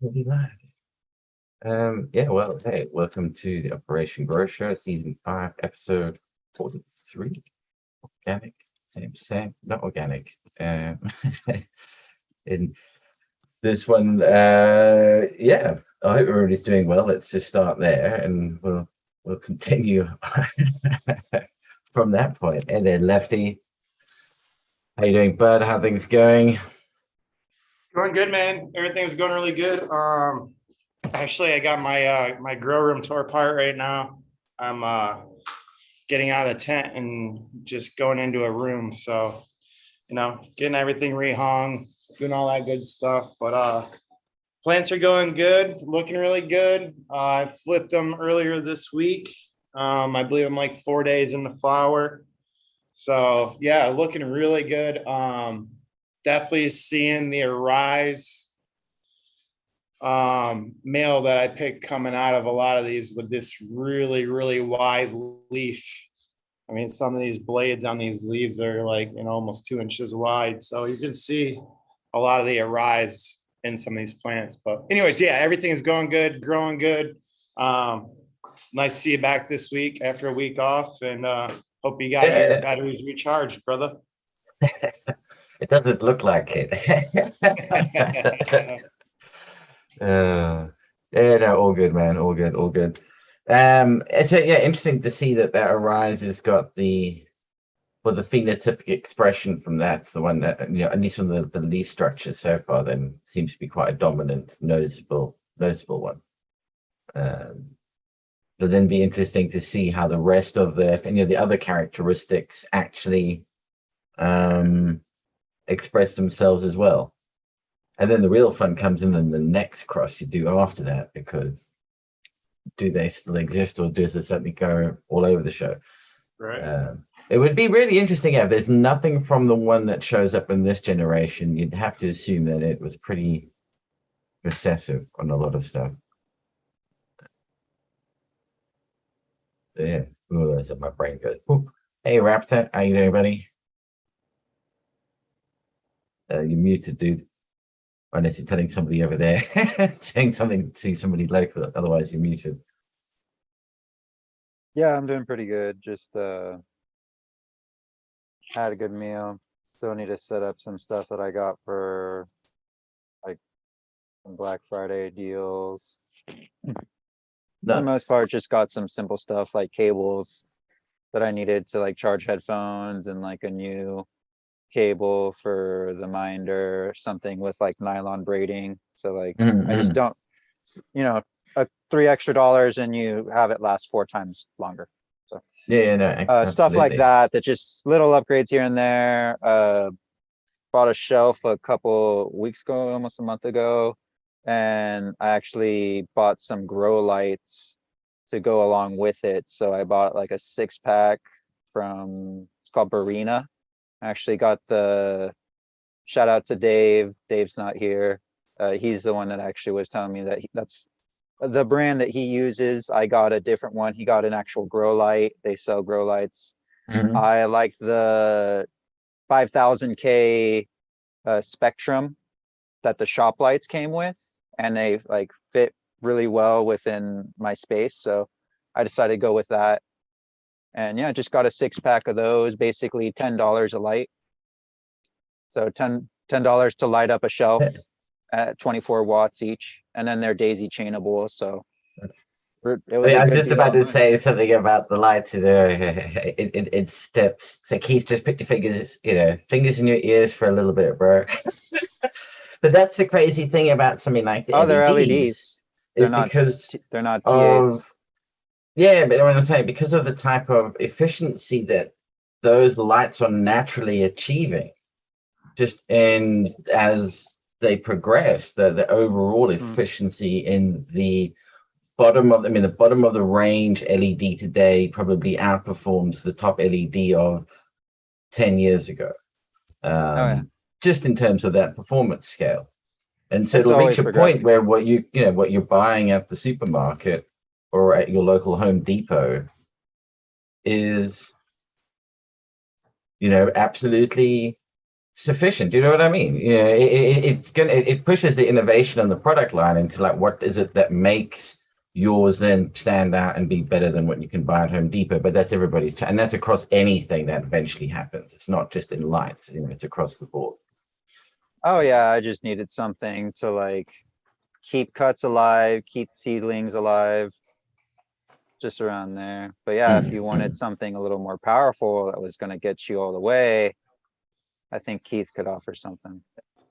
We'll be live. Yeah, well, hey, welcome to the Operation Grow Show, Season 5, Episode 43. Organic, same, not organic. In this one, yeah, I hope everybody's doing well. Let's just start there and we'll continue from that point. And then Lefty, how you doing, bud? How things going? Going good, man. Everything's going really good. Actually, I got my grow room tore apart right now. I'm getting out of the tent and just going into a room. So, getting everything rehung, doing all that good stuff. But plants are going good, looking really good. I flipped them earlier this week. I believe I'm like 4 days in the flower. So yeah, looking really good. Definitely seeing the arise male that I picked coming out of a lot of these with this really, really wide leaf. I mean, some of these blades on these leaves are like, almost 2 inches wide. So you can see a lot of the arise in some of these plants. But anyways, yeah, everything is going good, growing good. Nice to see you back this week after a week off, and hope you got your batteries recharged, brother. It doesn't look like it. Yeah, no, all good, man. All good, all good. It's yeah, interesting to see that Arise has got the phenotypic expression from that's the one that at least from the leaf structure so far, then seems to be quite a dominant, noticeable one. But then be interesting to see how the rest of the other characteristics actually express themselves as well. And then the real fun comes in the next cross you do after that, because do they still exist or does it suddenly go all over the show? Right. It would be really interesting if there's nothing from the one that shows up in this generation. You'd have to assume that it was pretty recessive on a lot of stuff. Yeah, ooh, that's what my brain goes. Ooh. Hey, Raptor, how you doing, buddy? You're muted, dude. Unless you're telling somebody over there, saying something to somebody local, otherwise you're muted. Yeah, I'm doing pretty good. Just had a good meal. Still need to set up some stuff that I got for like some Black Friday deals. For the most part, just got some simple stuff like cables that I needed to like charge headphones and like a new cable for the minder, something with like nylon braiding. So like I just don't, $3 extra and you have it last 4 times longer. So yeah, no, stuff like that just little upgrades here and there. Bought a shelf a couple weeks ago, almost a month ago, and I actually bought some grow lights to go along with it. So I bought like a 6-pack from, it's called Barina. I actually got the, shout out to Dave. Dave's not here. He's the one that actually was telling me that that's the brand that he uses. I got a different one. He got an actual grow light. They sell grow lights. I like the 5000K Spectrum that the shop lights came with, and they like fit really well within my space. So I decided to go with that. And yeah, just got a 6-pack of those, basically $10 a light. So $10 to light up a shelf at 24 watts each, and then they're daisy chainable. So it was I was just about to say something about the lights. It steps. So Keith, just put your fingers in your ears for a little bit, bro. But that's the crazy thing about something like the they're LEDs. Is because they're not T8s. Yeah, but what I'm saying, because of the type of efficiency that those lights are naturally achieving, just in as they progress, the overall efficiency in the bottom of the range LED today probably outperforms the top LED of 10 years ago. Just in terms of that performance scale. And so it'll reach a point where what you're buying at the supermarket or at your local Home Depot is absolutely sufficient. Do you know what I mean? Yeah, it pushes the innovation on the product line into like, what is it that makes yours then stand out and be better than what you can buy at Home Depot? But that's everybody's, and that's across anything that eventually happens. It's not just in lights, it's across the board. Oh yeah, I just needed something to like keep cuts alive, keep seedlings alive. Just around there. But yeah, if you wanted something a little more powerful that was gonna get you all the way, I think Keith could offer something.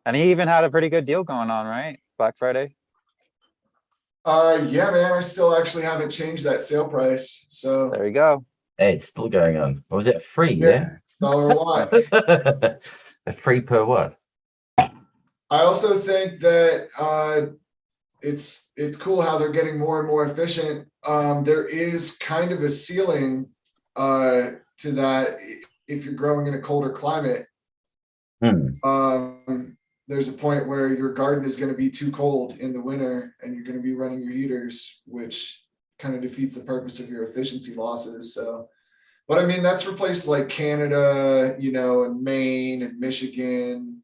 And he even had a pretty good deal going on, right? Black Friday? Yeah, man, I still actually haven't changed that sale price, so There you go. Hey, it's still going on. What was it? Free, Yeah. dollar a watt. yeah? A free per watt. I also think that it's cool how they're getting more and more efficient. There is kind of a ceiling to that if you're growing in a colder climate. There's a point where your garden is going to be too cold in the winter and you're going to be running your heaters, which kind of defeats the purpose of your efficiency losses. So, but I mean, that's for places like Canada, and Maine and Michigan,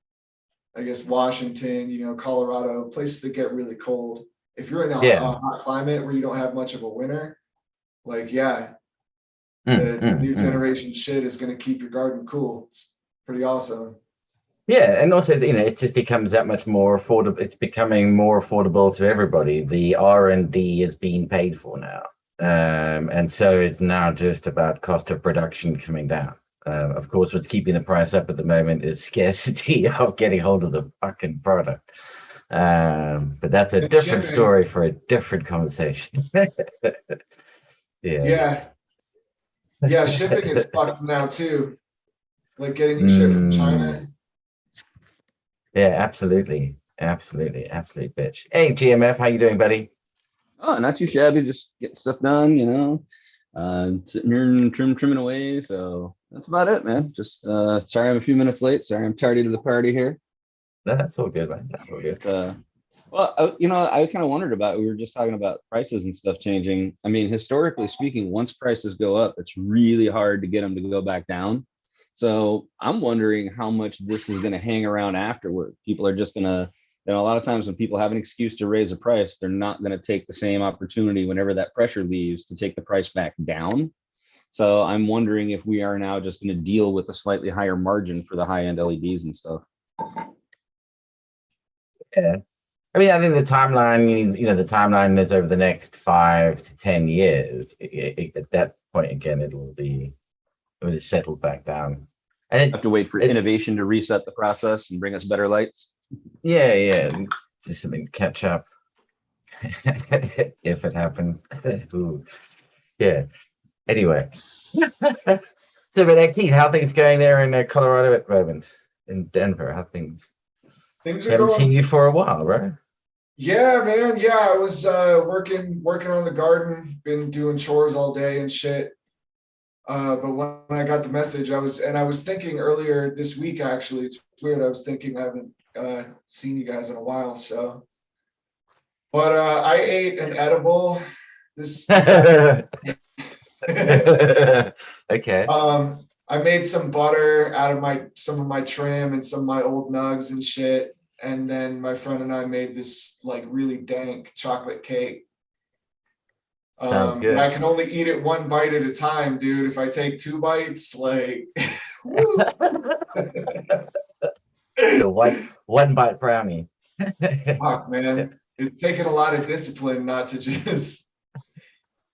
I guess Washington, Colorado, places that get really cold. If you're in a hot climate where you don't have much of a winter, like, the new generation shit is going to keep your garden cool. It's pretty awesome. Yeah, and also, it just becomes that much more affordable. It's becoming more affordable to everybody. The R&D is being paid for now. And so it's now just about cost of production coming down. Of course, what's keeping the price up at the moment is scarcity of getting hold of the fucking product. But that's a different story for a different conversation. Yeah, shipping is fucked now too. Like getting your shit from China. Yeah, absolutely. Absolute bitch. Hey, GMF, how you doing, buddy? Oh, not too shabby. Just getting stuff done, sitting here and trimming away. So that's about it, man. Just sorry I'm a few minutes late. Sorry I'm tardy to the party here. No, that's all good, man. That's all good. Well, I kind of wondered about, we were just talking about prices and stuff changing. I mean, historically speaking, once prices go up, it's really hard to get them to go back down. So I'm wondering how much this is going to hang around afterward. People are just going to, a lot of times when people have an excuse to raise a price, they're not going to take the same opportunity whenever that pressure leaves to take the price back down. So I'm wondering if we are now just going to deal with a slightly higher margin for the high-end LEDs and stuff. Yeah. I mean, I think the timeline, the timeline is over the next 5 to 10 years. At that point, again, it will settle back down. And Have to wait for innovation to reset the process and bring us better lights. Yeah, just something to catch up if it happens. Ooh. Yeah. Anyway, so but Keith, how are things going there in Colorado at the moment? In Denver, how things? Things are Haven't going. seen you for a while, right? Yeah, man. Yeah, I was working on the garden, been doing chores all day and shit. But when I got the message, I was thinking earlier this week, actually, it's weird. I was thinking I haven't seen you guys in a while. So, but I ate an edible this Okay. I made some butter out of some of my trim and some of my old nugs and shit. And then my friend and I made this like really dank chocolate cake. Sounds good. I can only eat it one bite at a time, dude. If I take 2 bites, like The one bite brownie. fuck, man. It's taken a lot of discipline not to just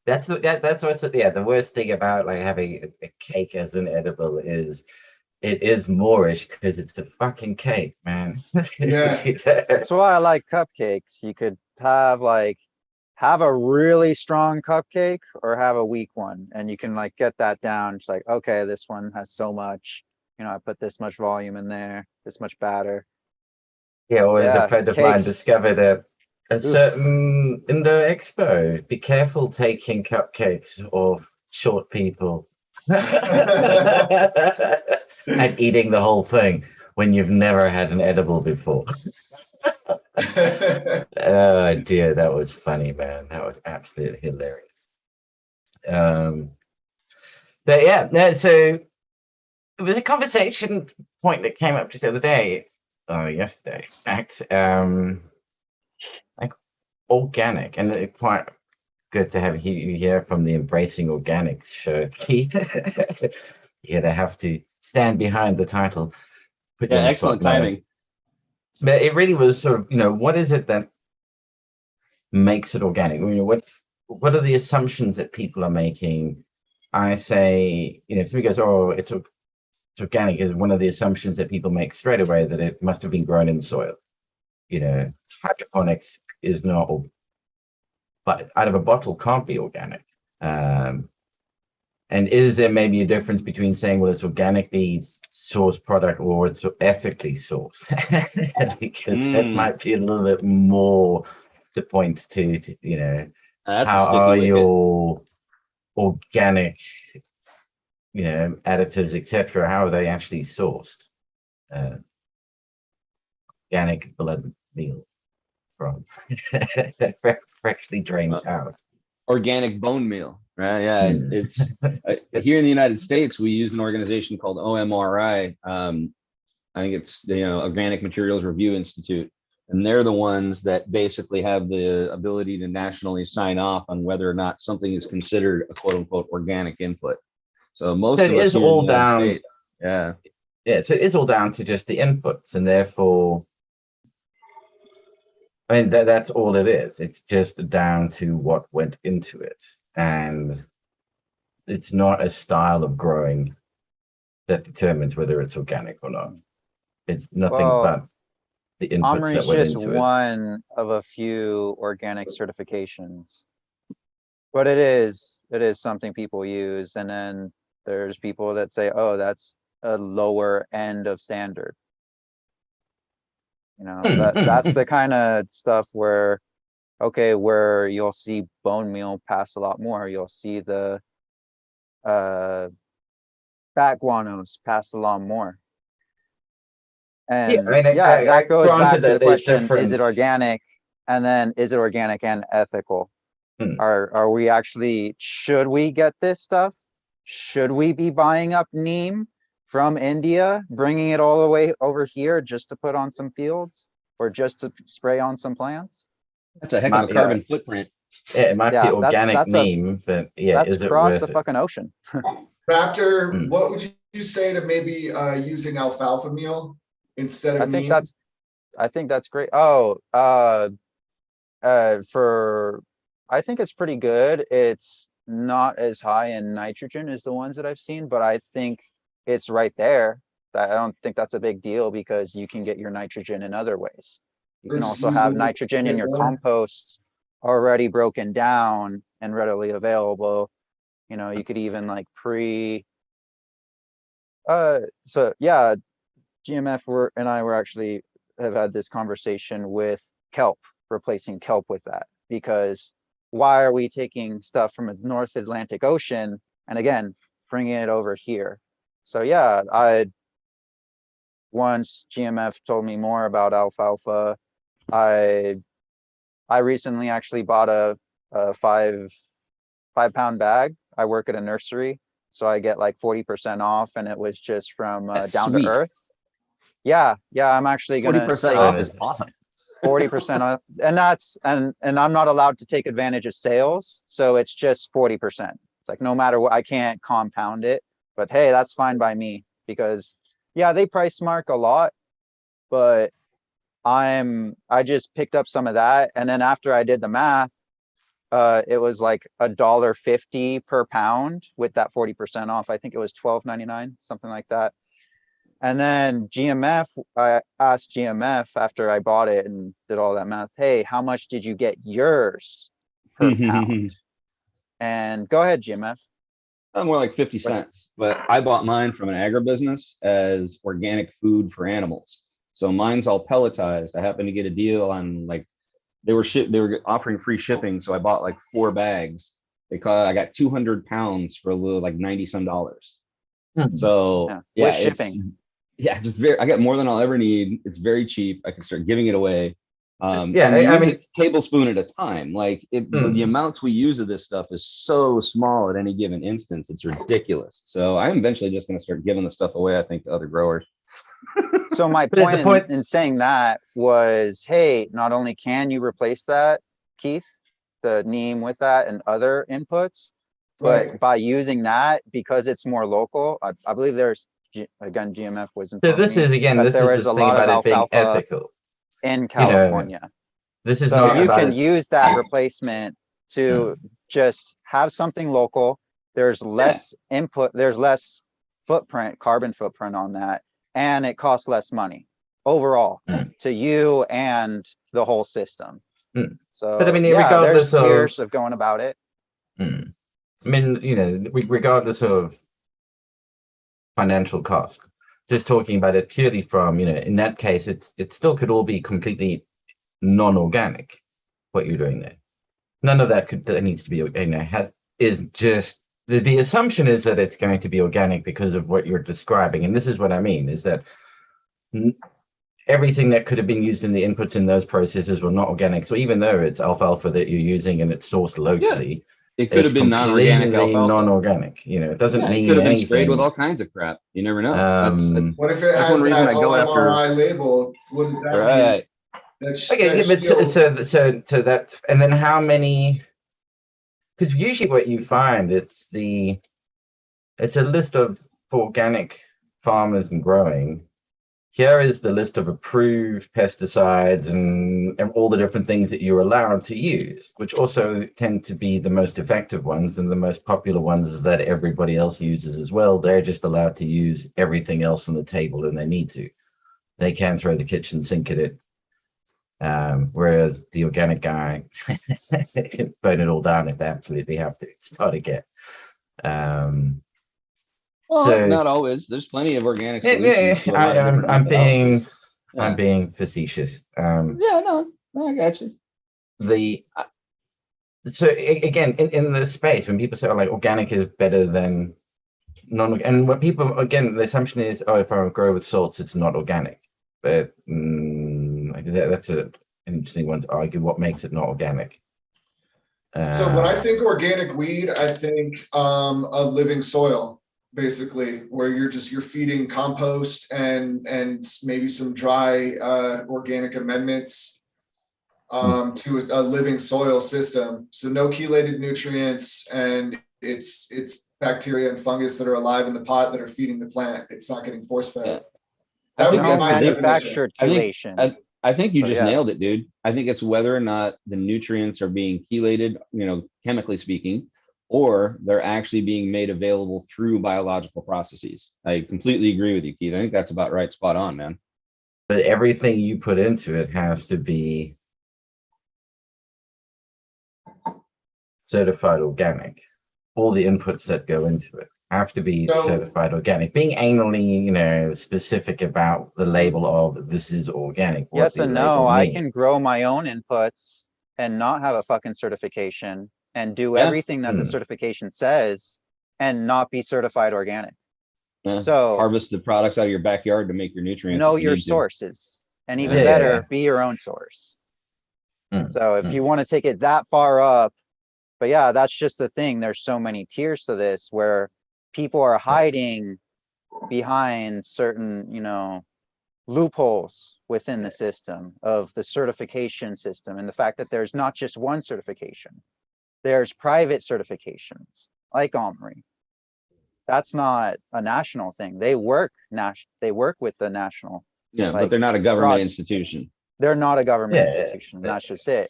That's what's the worst thing about like having a cake as an edible is it is Moorish because it's a fucking cake, man. Yeah. That's why I like cupcakes. You could have a really strong cupcake or have a weak one, and you can like get that down. It's like, okay, this one has so much, I put this much volume in there, this much batter. Yeah, or Yeah, the friend of mine cakes. discovered a certain Indo Expo. Be careful taking cupcakes off short people and eating the whole thing when you've never had an edible before. Oh dear, that was funny, man. That was absolutely hilarious. But yeah, no, so it was a conversation point that came up just the other day, yesterday, in fact, like organic, and quite good to have you here from the Embracing Organics show, Keith. Yeah, they have to stand behind the title. Put you Yeah, on the excellent spot, man. timing. But it really was sort of, what is it that makes it organic? I mean, what are the assumptions that people are making? I say, if somebody goes, "Oh, it's organic," is one of the assumptions that people make straight away that it must have been grown in the soil. Hydroponics is not, but out of a bottle can't be organic. And is there maybe a difference between saying, well, it's organically sourced product or it's ethically sourced? Because that might be a little bit more the point to That's a how sticky are wicket. your organic, additives, etc. How are they actually sourced? Organic blood meal from freshly drained cows. Organic bone meal, right? Yeah, Hmm. it's here in the United States, we use an organization called OMRI. I think it's the Organic Materials Review Institute, and they're the ones that basically have the ability to nationally sign off on whether or not something is considered a quote unquote organic input. So most So of it us is here in the all United down. States, yeah. Yeah, so it is all down to just the inputs, and therefore, I mean, that's all it is. It's just down to what went into it, and it's not a style of growing that determines whether it's organic or not. It's nothing Well, but the inputs Omri that is went just into it. one of a few organic certifications. But it is something people use, and then there's people that say, oh, that's a lower end of standard. That's the kind of stuff where, okay, where you'll see bone meal pass a lot more. You'll see the bat guanos pass a lot more. And I mean, that goes granted back to the that there's question, is difference. it organic? And then is it organic and ethical? Hmm. Are we actually, should we get this stuff? Should we be buying up neem from India, bringing it all the way over here just to put on some fields or just to spray on some plants? That's a heck of a Might be carbon footprint. Yeah, it might be Yeah, organic neem, but yeah, that's is it across the worth it? fucking ocean. Raptor, what would you say to maybe using alfalfa meal instead of neem? I think that's great. Oh, I think it's pretty good. It's not as high in nitrogen as the ones that I've seen, but I think it's right there. I don't think that's a big deal because you can get your nitrogen in other ways. You can Versus also have using nitrogen in it your more. composts already broken down and readily available. You could even like so yeah, GMF and I actually have had this conversation with kelp, replacing kelp with that, because why are we taking stuff from the North Atlantic Ocean and again bringing it over here? So yeah, once GMF told me more about alfalfa, I recently actually bought a 5-pound bag. I work at a nursery, so I get like 40% off, and it was just from That's Down to sweet. Earth. Yeah, I'm actually gonna 40% take off is awesome. 40% off, and I'm not allowed to take advantage of sales, so it's just 40%. It's like no matter what, I can't compound it, but hey, that's fine by me because yeah, they price mark a lot, but I just picked up some of that, and then after I did the math, it was like $1.50 per pound with that 40% off. I think it was $12.99, something like that. And then GMF, I asked GMF after I bought it and did all that math, hey, how much did you get yours per pound? And go ahead, GMF. More like 50 cents, but I bought mine from an agribusiness as organic food for animals. So mine's all pelletized. I happened to get a deal on like they were offering free shipping, so I bought like 4 bags. I got 200 pounds for a little like 90 some dollars. So yeah, with shipping. I got more than I'll ever need. It's very cheap. I can start giving it away. Yeah, and we I use mean, it tablespoon at a time. Like the amounts we use of this stuff is so small at any given instance. It's ridiculous. So I'm eventually just going to start giving the stuff away, I think, to other growers. So my But at point the point- in saying that was, hey, not only can you replace that, Keith, the neem with that and other inputs, but Right. by using that, because it's more local, I believe there's, again, GMF was So informing this is me again, that this there is is this a thing lot of about it being alfalfa ethical. in You know, California. This is So not you about can it. use that replacement to just have something local. There's less input, there's less footprint, carbon footprint on that, and it costs less money overall Mm. to you and the whole system. Mm. So, But I mean, yeah, there's regardless of- tiers of going about it. Hmm. I mean, you know, regardless of financial cost, just talking about it purely from, you know, in that case, it still could all be completely non-organic, what you're doing there. None of that needs to be, you know, is just the assumption is that it's going to be organic because of what you're describing. And this is what I mean, is that everything that could have been used in the inputs in those processes were not organic. So even though it's alfalfa that you're using and it's sourced locally, It could it's have been non-organic completely alfalfa. non-organic. You know, it doesn't Yeah, it mean could have been anything. sprayed with all kinds of crap. You never know. That's What if it That's has one reason that I go after- OMRI label? What does that mean? right. That's Okay, yeah, but so that, and then how many? Because usually what you find, it's a list of for organic farmers and growing. Here is the list of approved pesticides and all the different things that you're allowed to use, which also tend to be the most effective ones and the most popular ones that everybody else uses as well. They're just allowed to use everything else on the table and they need to. They can throw the kitchen sink at it. Whereas the organic guy can burn it all down if they absolutely have to start again. Well, So- not always. There's plenty of organic Yeah, solutions. to a lot of different I'm methodologies. being facetious. Yeah, no, I got you. Again, in the space, when people say, oh, like organic is better than non, and when people, again, the assumption is, oh, if I grow with salts, it's not organic. But that's an interesting one to argue. What makes it not organic? So when I think organic weed, I think a living soil, basically, where you're feeding compost and maybe some dry organic amendments to a living soil system. So no chelated nutrients, and it's bacteria and fungus that are alive in the pot that are feeding the plant. It's not getting force fed. Yeah. That I would think be No that's my the difference. manufactured I think- chelation. I think you But just yeah. nailed it, dude. I think it's whether or not the nutrients are being chelated, you know, chemically speaking, or they're actually being made available through biological processes. I completely agree with you, Keith. I think that's about right. Spot on, man. But everything you put into it has to be certified organic. All the inputs that go into it have to be So- certified organic. Being anally, you know, specific about the label of this is organic. what Yes the and label no, I means. can grow my own inputs and not have a fucking certification and do Yeah. everything that the certification says and not be certified organic. Yeah. So- Harvest the products out of your backyard to make your nutrients. Know if you your need to. sources, and even Yeah. better, be your own source. Mm, So if mm. you want to take it that far up, but yeah, that's just the thing. There's so many tiers to this where people are hiding behind certain, you know, loopholes within the system of the certification system and the fact that there's not just one certification. There's private certifications like Omri. That's not a national thing. They work with the national. Yeah, like, but they're not a government broad- institution. They're not a government Yeah, institution. That's just it.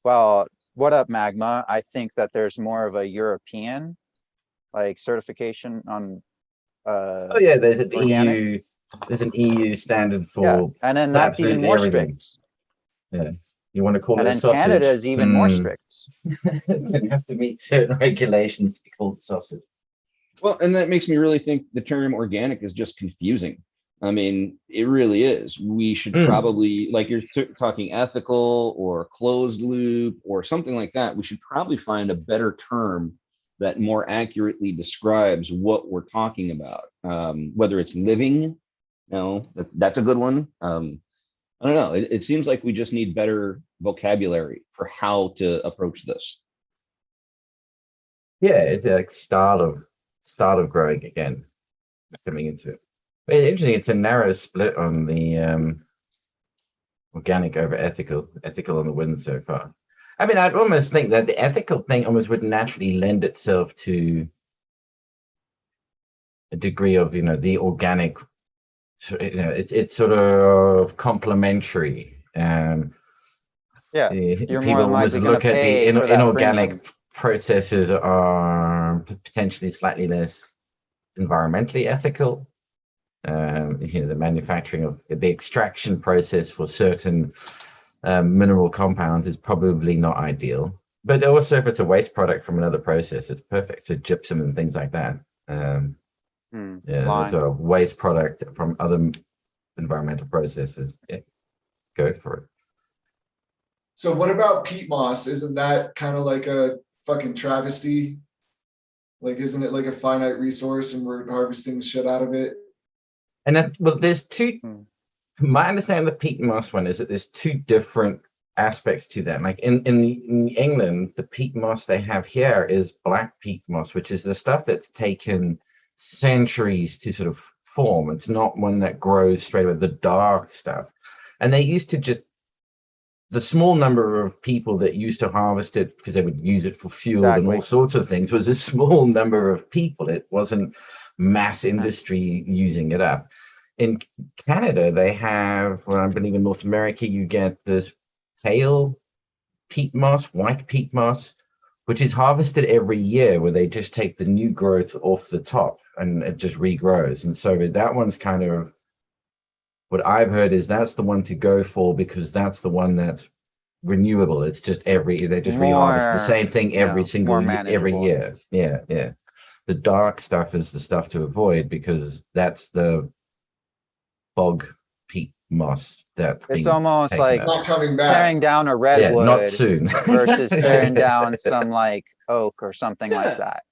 Well, what up, Magma? I think that there's more of a European like certification on Oh yeah, there's an organic? EU. There's an EU standard yeah, for and then that's even absolutely more everything. strict. You want to call And it a then sausage. Canada is even more Hmm. strict. You have to meet certain regulations to be called sausage. Well, and that makes me really think the term organic is just confusing. I mean, it really is. We should Mm. probably, like you're talking ethical or closed loop or something like that. We should probably find a better term that more accurately describes what we're talking about. Whether it's living, that's a good one. I don't know. It seems like we just need better vocabulary for how to approach this. Yeah, it's like style of growing again, coming into it. But it's interesting. It's a narrow split on the organic over ethical. Ethical on the win so far. I mean, I'd almost think that the ethical thing almost would naturally lend itself to a degree of, the organic. It's sort of complementary. Yeah, you're more People than almost likely gonna look at the pay for that inorganic premium. processes are potentially slightly less environmentally ethical. The manufacturing of the extraction process for certain mineral compounds is probably not ideal. But also, if it's a waste product from another process, it's perfect. So gypsum and things like that. Yeah, Lime. there's a waste product from other environmental processes. Yeah, go for it. So what about peat moss? Isn't that kind of like a fucking travesty? Like, isn't it like a finite resource and we're harvesting the shit out of it? And then, well, there's two. Hmm. My understanding of the peat moss one is that there's two different aspects to that. Like in England, the peat moss they have here is black peat moss, which is the stuff that's taken centuries to sort of form. It's not one that grows straight away, the dark stuff. And they used to just the small number of people that used to harvest it because they would use it for fuel and Exactly. all sorts of things was a small number of people. It wasn't mass industry using it up. In Canada, they have, well, I believe in North America, you get this pale peat moss, white peat moss, which is harvested every year where they just take the new growth off the top and it just regrows. And so that one's kind of what I've heard is that's the one to go for because that's the one that's renewable. It's just they just reharvest the More, same thing every more single every manageable. year. Yeah, yeah. The dark stuff is the stuff to avoid because that's the bog peat moss that's It's being almost taken like out. Not coming back. tearing down a Yeah, not redwood soon. versus tearing down some like oak or something like that.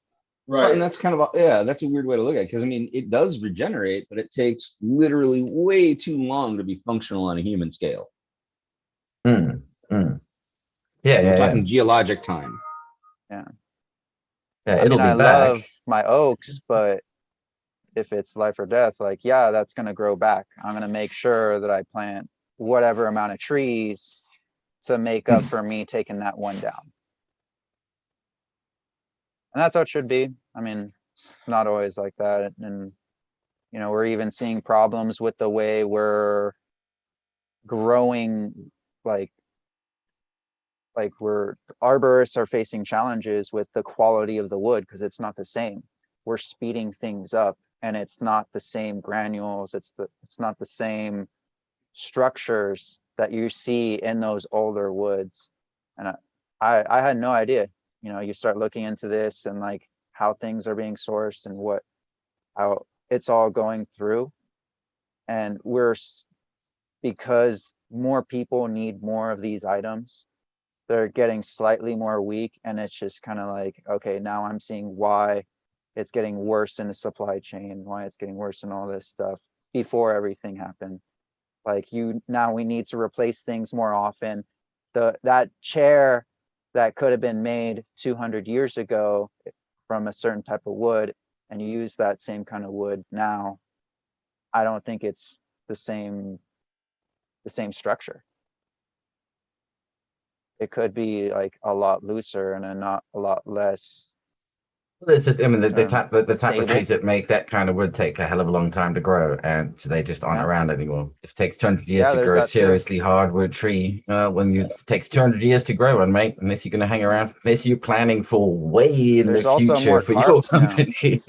Well, and Right. that's kind of, yeah, that's a weird way to look at it. Because I mean, it does regenerate, but it takes literally way too long to be functional on a human scale. Mm, mm. Yeah, We're yeah, talking geologic time. yeah. I It'll mean, I be back. love my oaks, but if it's life or death, like, yeah, that's gonna grow back. I'm gonna make sure that I plant whatever amount of trees to make up for me taking that one down. And that's how it should be. I mean, it's not always like that. And, we're even seeing problems with the way we're growing, like we're arborists are facing challenges with the quality of the wood because it's not the same. We're speeding things up and it's not the same granules. It's not the same structures that you see in those older woods. And I had no idea. You start looking into this and like how things are being sourced and how it's all going through. And because more people need more of these items, they're getting slightly more weak. And it's just kind of like, okay, now I'm seeing why it's getting worse in the supply chain, why it's getting worse in all this stuff before everything happened. Like now we need to replace things more often. That chair that could have been made 200 years ago from a certain type of wood, and you use that same kind of wood now, I don't think it's the same structure. It could be like a lot looser and not a lot less. It's just, I mean, the type of Stable. trees that make that kind of wood take a hell of a long time to grow, and so they just aren't Yeah. around anymore. If it takes 200 years Yeah, to there's grow a that too. seriously hardwood tree, it takes 200 years to grow one, mate. Unless you're going to hang around, unless you're planning for way in There's the also future more for your carbon, company.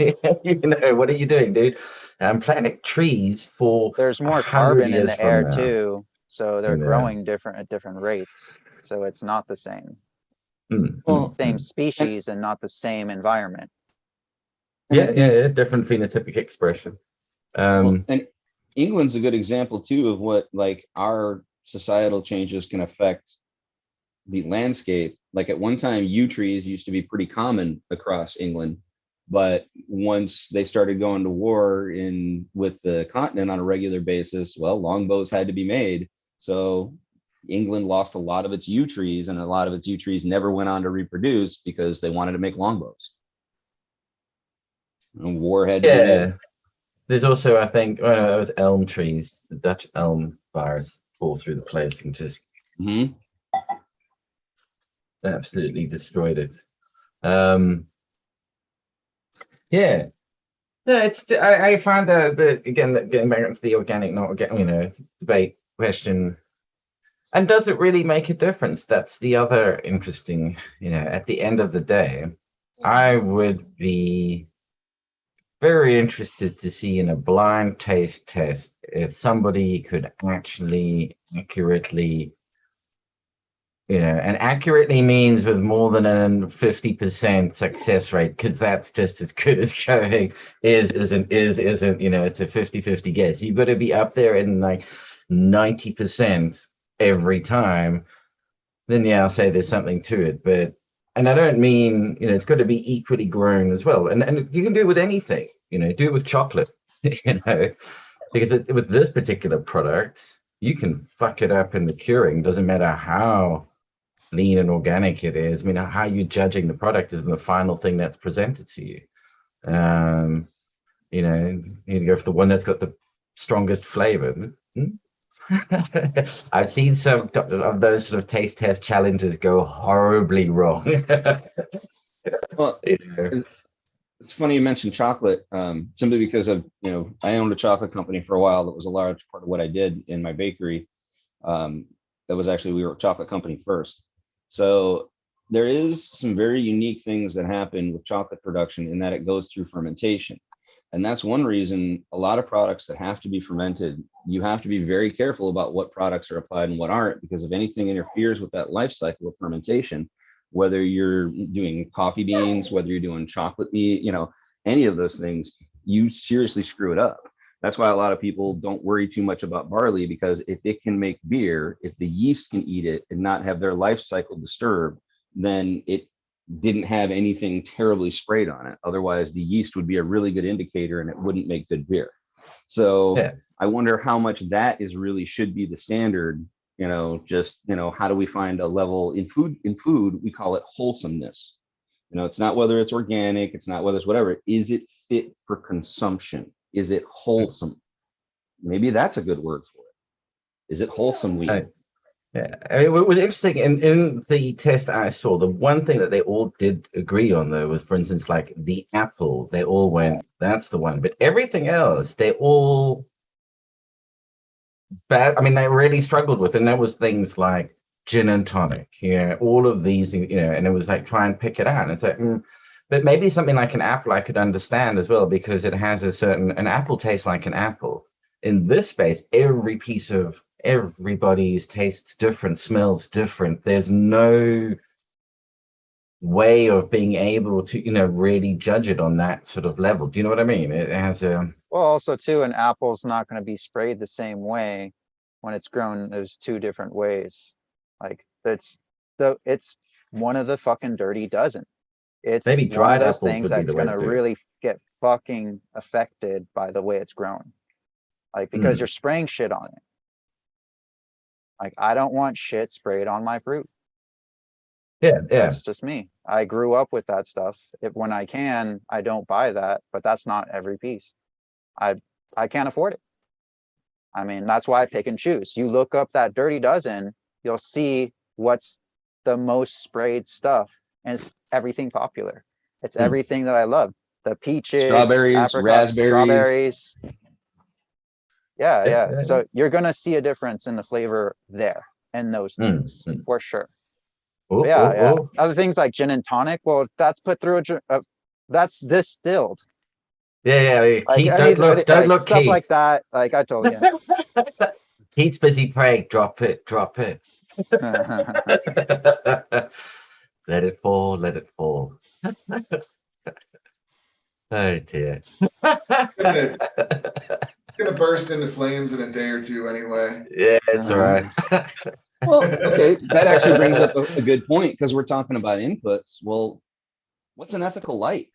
What are you doing, dude? I'm planting trees for there's more 100 carbon in years the from air now. too, so they're Yeah. growing at different rates, so it's not the same Well, same mm. species and not the same environment. Yeah, different phenotypic expression. And England's a good example too of what like our societal changes can affect the landscape. Like at one time, yew trees used to be pretty common across England, but once they started going to war with the continent on a regular basis, well, longbows had to be made. So England lost a lot of its yew trees, and a lot of its yew trees never went on to reproduce because they wanted to make longbows. And war had to be made. There's also, I think, well, no, those elm trees, the Dutch elm bars fall through the place and just Mhm. absolutely destroyed it. Yeah. Yeah, I find that again that getting back into the organic, not organic, debate question. And does it really make a difference? That's the other interesting, at the end of the day, I would be very interested to see in a blind taste test if somebody could actually accurately, and accurately means with more than a 50% success rate, because that's just as good as going isn't, it's a 50-50 guess. You've got to be up there in like 90% every time. Then yeah, I'll say there's something to it. But and I don't mean, it's got to be equally grown as well. And you can do it with anything, do it with chocolate, because with this particular product, you can fuck it up in the curing. Doesn't matter how lean and organic it is. I mean, how you're judging the product is the final thing that's presented to you. You go for the one that's got the strongest flavor. I've seen some of those sort of taste test challenges go horribly wrong. Well, it's funny you mentioned chocolate, simply because I owned a chocolate company for a while. That was a large part of what I did in my bakery. That was actually, we were a chocolate company first. So there is some very unique things that happen with chocolate production in that it goes through fermentation. And that's one reason a lot of products that have to be fermented, you have to be very careful about what products are applied and what aren't, because if anything interferes with that life cycle of fermentation, whether you're doing coffee beans, whether you're doing chocolate meat, any of those things, you seriously screw it up. That's why a lot of people don't worry too much about barley, because if it can make beer, if the yeast can eat it and not have their life cycle disturbed, then it didn't have anything terribly sprayed on it. Otherwise, the yeast would be a really good indicator and it wouldn't make good beer. So Yeah. I wonder how much that is really should be the standard. How do we find a level in food? In food, we call it wholesomeness. It's not whether it's organic, it's not whether it's whatever. Is it fit for consumption? Is it wholesome? Maybe that's a good word for it. Is it wholesome wheat? Yeah, I mean, what was interesting in the test I saw, the one thing that they all did agree on, though, was, for instance, like the apple, they all went, that's the one. But everything else, they all bad. I mean, they really struggled with, and that was things like gin and tonic, all of these, and it was like try and pick it out. And it's like, but maybe something like an apple I could understand as well, because it has an apple tastes like an apple. In this space, everybody's tastes different, smells different. There's no way of being able to, really judge it on that sort of level. Do you know what I mean? It has a Well, also too, an apple's not gonna be sprayed the same way when it's grown. There's two different ways. Like it's one of the fucking dirty dozen. It's maybe one of dried those apples things would be that's the way gonna to do it. really get fucking affected by the way it's grown. Like, because you're spraying shit on it. Like, I don't want shit sprayed on my fruit. Yeah, yeah. That's just me. I grew up with that stuff. When I can, I don't buy that, but that's not every piece. I can't afford it. I mean, that's why I pick and choose. You look up that dirty dozen, you'll see what's the most sprayed stuff, and it's everything popular. It's everything that I love. The peaches, Strawberries, apricots, raspberries. strawberries. Yeah, Yeah, yeah. yeah. So you're gonna see a difference in the flavor there and those things for sure. Oh, Yeah, oh, yeah. oh. Other things like gin and tonic, well, that's put through that's distilled. Yeah, yeah. Like Keith, don't look, like stuff Keith. like that. Like I told you. Keith's busy praying. Drop it, drop it. Let it fall, let it fall. Oh dear. Gonna, gonna burst into flames in a day or two anyway. Yeah, it's all right. Well, okay, that actually brings up a good point, because we're talking about inputs. Well, what's an ethical light?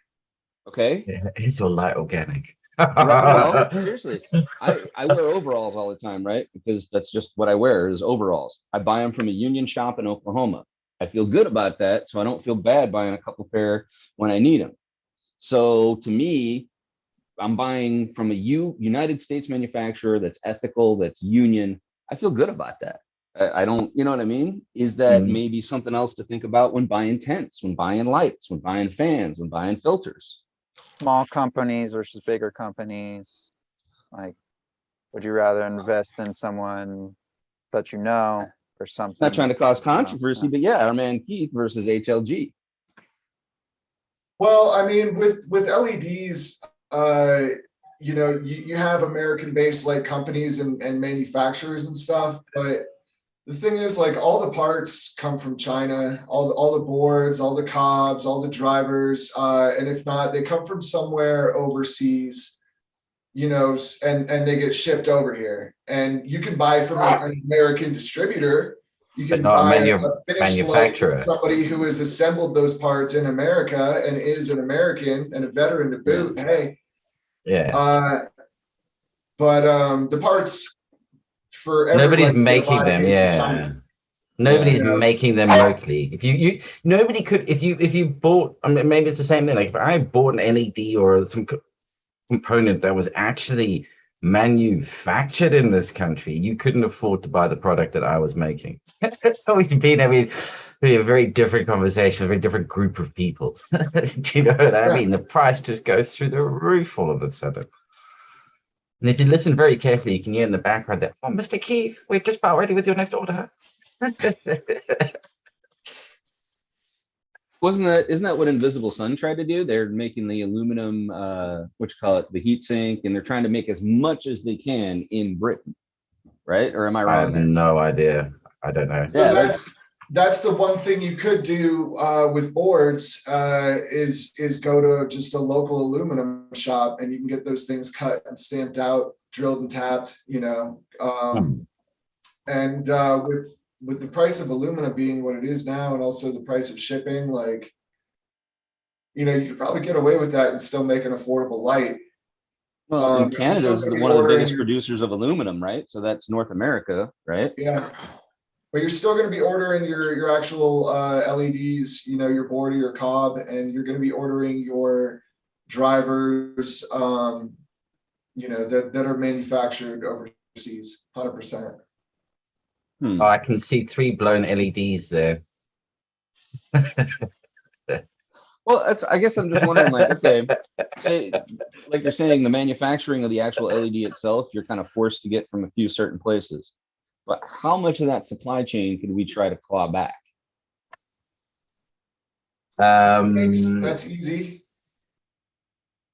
Okay. Yeah, it's all light organic. Well, seriously, I wear overalls all the time, right? Because that's just what I wear is overalls. I buy them from a union shop in Oklahoma. I feel good about that, so I don't feel bad buying a couple pair when I need them. So to me, I'm buying from a United States manufacturer that's ethical, that's union. I feel good about that. I don't, you know what I mean? Is that Mm. maybe something else to think about when buying tents, when buying lights, when buying fans, when buying filters? Small companies versus bigger companies. Like, would you rather invest in someone that you know or something? Not trying to cause someone else? controversy, but yeah, our man Keith versus HLG. Well, I mean, with LEDs, you have American-based like companies and manufacturers and stuff, but the thing is, like, all the parts come from China, all the boards, all the cobs, all the drivers, and if not, they come from somewhere overseas, and they get shipped over here. And you can buy from an American distributor. You But can not a buy a finished light manufacturer. from somebody who has assembled those parts in America and is an American and a veteran to boot. Hey, Yeah. but the parts for Nobody's everybody get a making lot of them. things from Yeah. China. Nobody's Yeah. making them locally. If you nobody could, if you bought, I mean, maybe it's the same thing. Like if I bought an LED or some component that was actually manufactured in this country, you couldn't afford to buy the product that I was making. We've been, I mean, be a very different conversation, a very different group of people. Do you know what I Yeah. mean? The price just goes through the roof all of a sudden. And if you listen very carefully, you can hear in the background that, oh, Mr. Keith, we're just about ready with your next order. Isn't that what Invisible Sun tried to do? They're making the aluminum, what you call it, the heat sink, and they're trying to make as much as they can in Britain, right? Or am I I wrong have there? no idea. I don't know. So Yeah, that's the one thing you could do with boards is go to just a local aluminum shop and you can get those things cut and stamped out, drilled and tapped, and with the price of aluminum being what it is now and also the price of shipping, like, you could probably get away with that and still make an affordable light. well, and You're still Canada's gonna be one of the ordering biggest your- producers of aluminum, right? So that's North America, right? Yeah. But you're still going to be ordering your actual LEDs, your board or your cob, and you're going to be ordering your drivers, that are manufactured overseas, 100%. Hmm. Oh, I can see 3 blown LEDs there. Well, I guess I'm just wondering, like, okay, say, like you're saying, the manufacturing of the actual LED itself, you're kind of forced to get from a few certain places. But how much of that supply chain could we try to claw back? That's easy.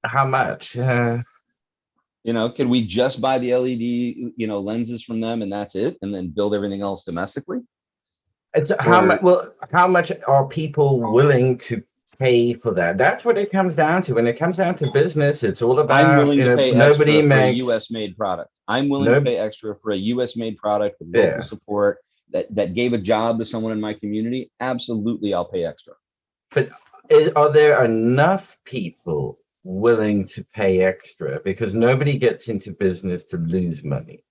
How much? Could we just buy the LED, lenses from them and that's it, and then build everything else domestically? It's how Or- much? Well, how much are people willing to pay for that? That's what it comes down to. When it comes down to business, it's all I'm about willing to pay nobody extra for a makes US made product. I'm willing to pay extra for a US made product with local Yeah. support that gave a job to someone in my community. Absolutely, I'll pay extra. Are there enough people willing to pay extra? Because nobody gets into business to lose money.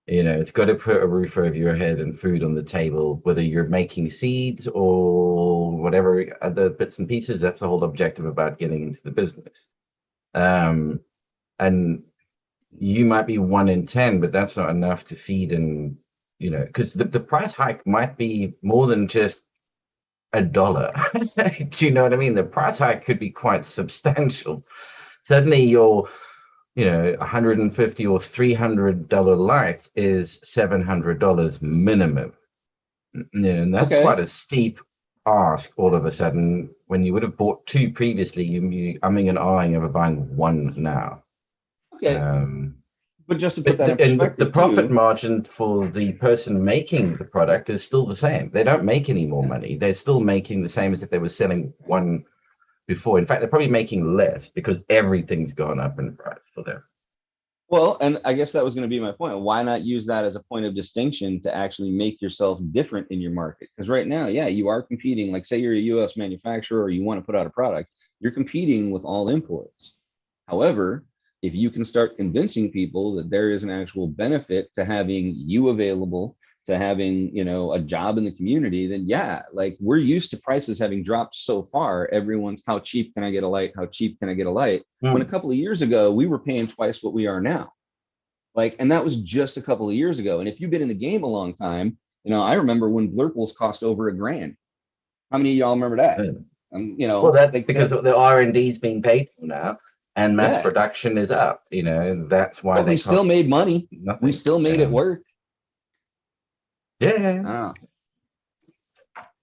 It's got to put a roof over your head and food on the table, whether you're making seeds or whatever other bits and pieces. That's the whole objective about getting into the business. And you might be 1 in 10, but that's not enough to feed and, because the price hike might be more than just $1. Do you know what I mean? The price hike could be quite substantial. Suddenly your $150 or $300 light is $700 minimum. And that's Okay. quite a steep ask all of a sudden when you would have bought 2 previously, you umming and ahhing over buying 1 now. Okay, but just to put But that in perspective, the profit too, margin for the person making the product is still the same. They don't make any more money. They're still making the same as if they were selling 1 before. In fact, they're probably making less because everything's gone up in price for them. well, and I guess that was going to be my point. Why not use that as a point of distinction to actually make yourself different in your market? Because right now, yeah, you are competing. Like, say you're a US manufacturer or you want to put out a product, you're competing with all imports. However, if you can start convincing people that there is an actual benefit to having you available, to having, you know, a job in the community, then yeah, like we're used to prices having dropped so far. Everyone's, how cheap can I get a light? How cheap can I get a light? When a couple of years ago, we were paying twice what we are now. Like, and that was just a couple of years ago. And if you've been in the game a long time, you know, I remember when blurples cost over $1,000. How many of y'all remember that? You know, Well, that's like because that, the R&D is being paid for now, and mass yeah. production is up. You know, that's why But they we still cost made money. nothing. We still made it work. Yeah, Oh,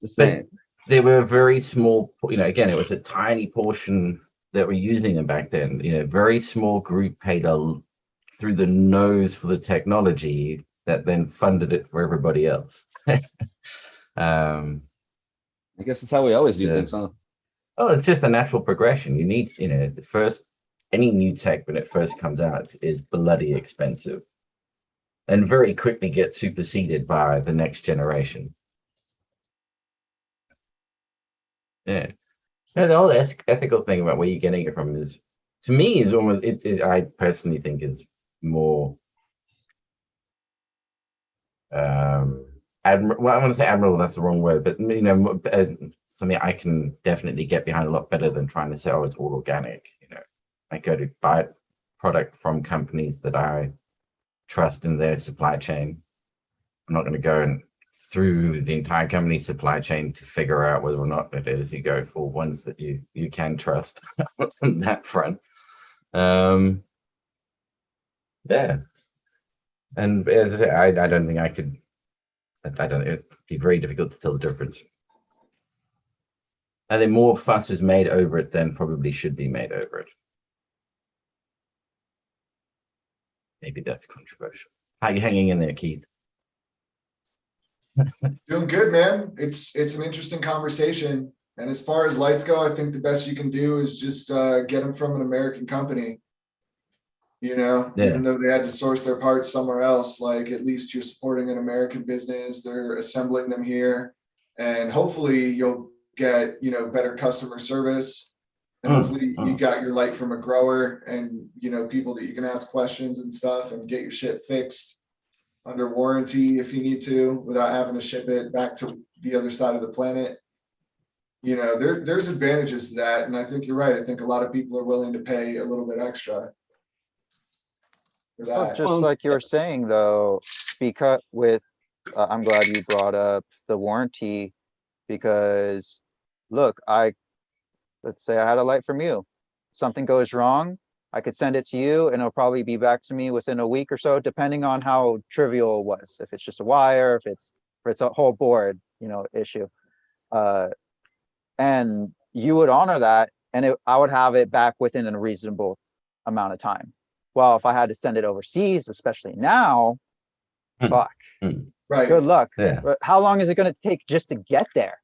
just but saying. they were a very small. You know, again, it was a tiny portion that were using them back then. You know, very small group paid through the nose for the technology that then funded it for everybody else. I guess that's how we always do Yeah. things, huh? Oh, it's just a natural progression. You need, you know, the first, any new tech when it first comes out is bloody expensive and very quickly gets superseded by the next generation. Yeah. And the whole ethical thing about where you're getting it from is, to me, is almost, I personally think is more, well, I want to say admirable, that's the wrong word, but, you know, something I can definitely get behind a lot better than trying to say, oh, it's all organic. You know, I go to buy product from companies that I trust in their supply chain. I'm not going to go and through the entire company supply chain to figure out whether or not it is. You go for ones that you can trust on that front. Yeah, and as I say, I don't think I could. I don't. It'd be very difficult to tell the difference. I think more fuss is made over it than probably should be made over it. Maybe that's controversial. How are you hanging in there, Keith? Doing good, man. It's an interesting conversation. And as far as lights go, I think the best you can do is just get them from an American company. You know, Yeah. even though they had to source their parts somewhere else, like at least you're supporting an American business. They're assembling them here, and hopefully you'll get, you know, better customer service. And hopefully you got your light from a grower and, you know, people that you can ask questions and stuff and get your shit fixed under warranty if you need to, without having to ship it back to the other side of the planet. You know, there's advantages to that. And I think you're right. I think a lot of people are willing to pay a little bit extra for So that. just Well, like you were saying though, because with, I'm glad you brought up the warranty, because look, let's say I had a light from you. Something goes wrong, I could send it to you and it'll probably be back to me within a week or so, depending on how trivial it was. If it's just a wire, if it's a whole board, you know, issue. And you would honor that, and I would have it back within a reasonable amount of time. Well, if I had to send it overseas, especially now, fuck, Right. good luck. Yeah. But how long is it going to take just to get there?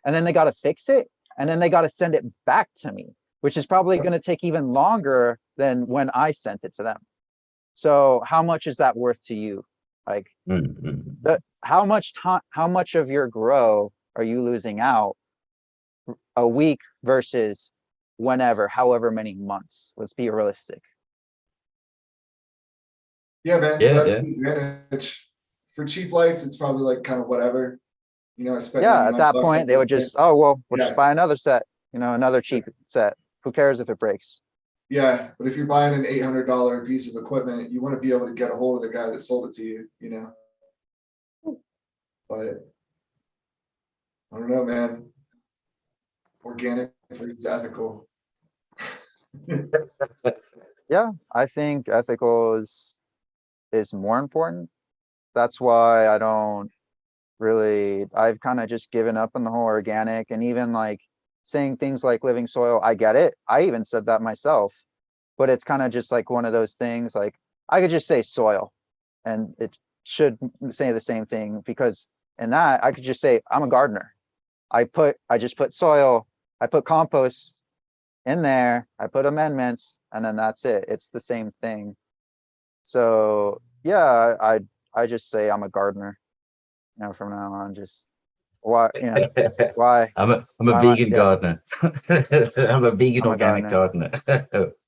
And then they got to fix it, and then they got to send it back to me, which is probably going to take even longer than when I sent it to them. So how much is that worth to you? Like, how much time, how much of your grow are you losing out a week versus whenever, however many months? Let's be realistic. Yeah, man. Yeah, So that's yeah. the advantage. For cheap lights, it's probably like kind of whatever. You know, I spent Yeah, at 99 that bucks point, on they this would thing. just, oh, well, we'll just Yeah. buy another set, you know, another cheap set. Who cares if it breaks? Yeah, but if you're buying an $800 piece of equipment, you want to be able to get a hold of the guy that sold it to you, you know? But I don't know, man. Organic versus ethical. Yeah, I think ethical is more important. That's why I don't really, I've kind of just given up on the whole organic, and even like saying things like living soil. I get it. I even said that myself, but it's kind of just like one of those things, like I could just say soil and it should say the same thing, because in that I could just say I'm a gardener. I just put soil, I put compost in there, I put amendments, and then that's it. It's the same thing. So yeah, I just say I'm a gardener, you know, from now on. Just why, you know, why I'm a why am I- vegan yeah, gardener. I'm a vegan I'm a organic gardener.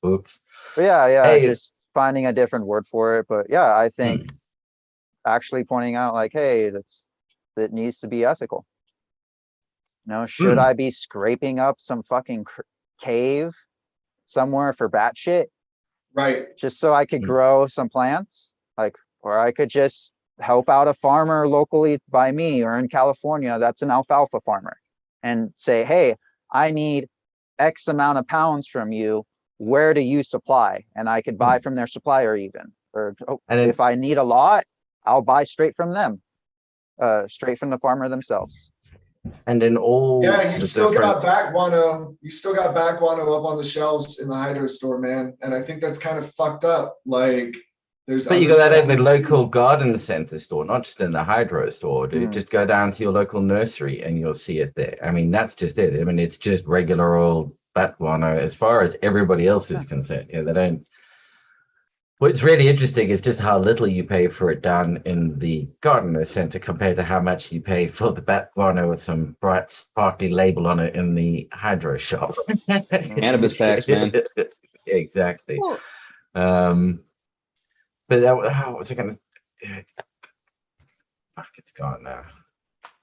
Oops. but yeah, Hey. just finding a different word for it. But yeah, I think actually pointing out like, hey, that needs to be ethical. You know, should Hmm. I be scraping up some fucking cave somewhere for bat shit Right. just so I could Mm. grow some plants? Like, or I could just help out a farmer locally by me or in California that's an alfalfa farmer and say, hey, I need X amount of pounds from you. Where do you supply? And I could buy from their supplier even. Or And then- if I need a lot, I'll buy straight from them, straight from the farmer themselves. And in all Yeah, you the still got different, back guano. You still got back guano up on the shelves in the hydro store, man. And I think that's kind of fucked up. Like, there's. but you got that at the understanding- local garden center store, not just in the hydro store, dude. Mm. Just go down to your local nursery and you'll see it there. I mean, that's just it. I mean, it's just regular old bat guano as far as everybody else is concerned. Yeah, they don't. What's really interesting is just how little you pay for it down in the gardener center compared to how much you pay for the bat guano with some bright sparkly label on it in the hydro shop. Cannabis tax, man. Exactly. Well, But that, what was I gonna? Fuck, it's gone now.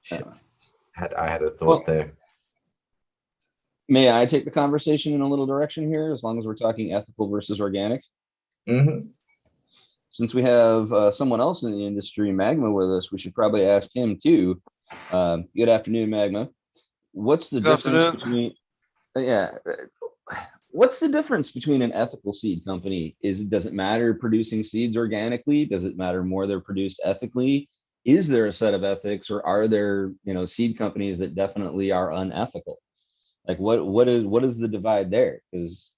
Shit. I had a thought Well- there. may I take the conversation in a little direction here, as long as we're talking ethical versus organic? Mhm. Since we have someone else in the industry, Magma, with us, we should probably ask him too. Good afternoon, Magma. What's the Good difference afternoon. between? Yeah, what's the difference between an ethical seed company? Does it matter producing seeds organically? Does it matter more they're produced ethically? Is there a set of ethics, or are there, seed companies that definitely are unethical? Like what is the divide there? Because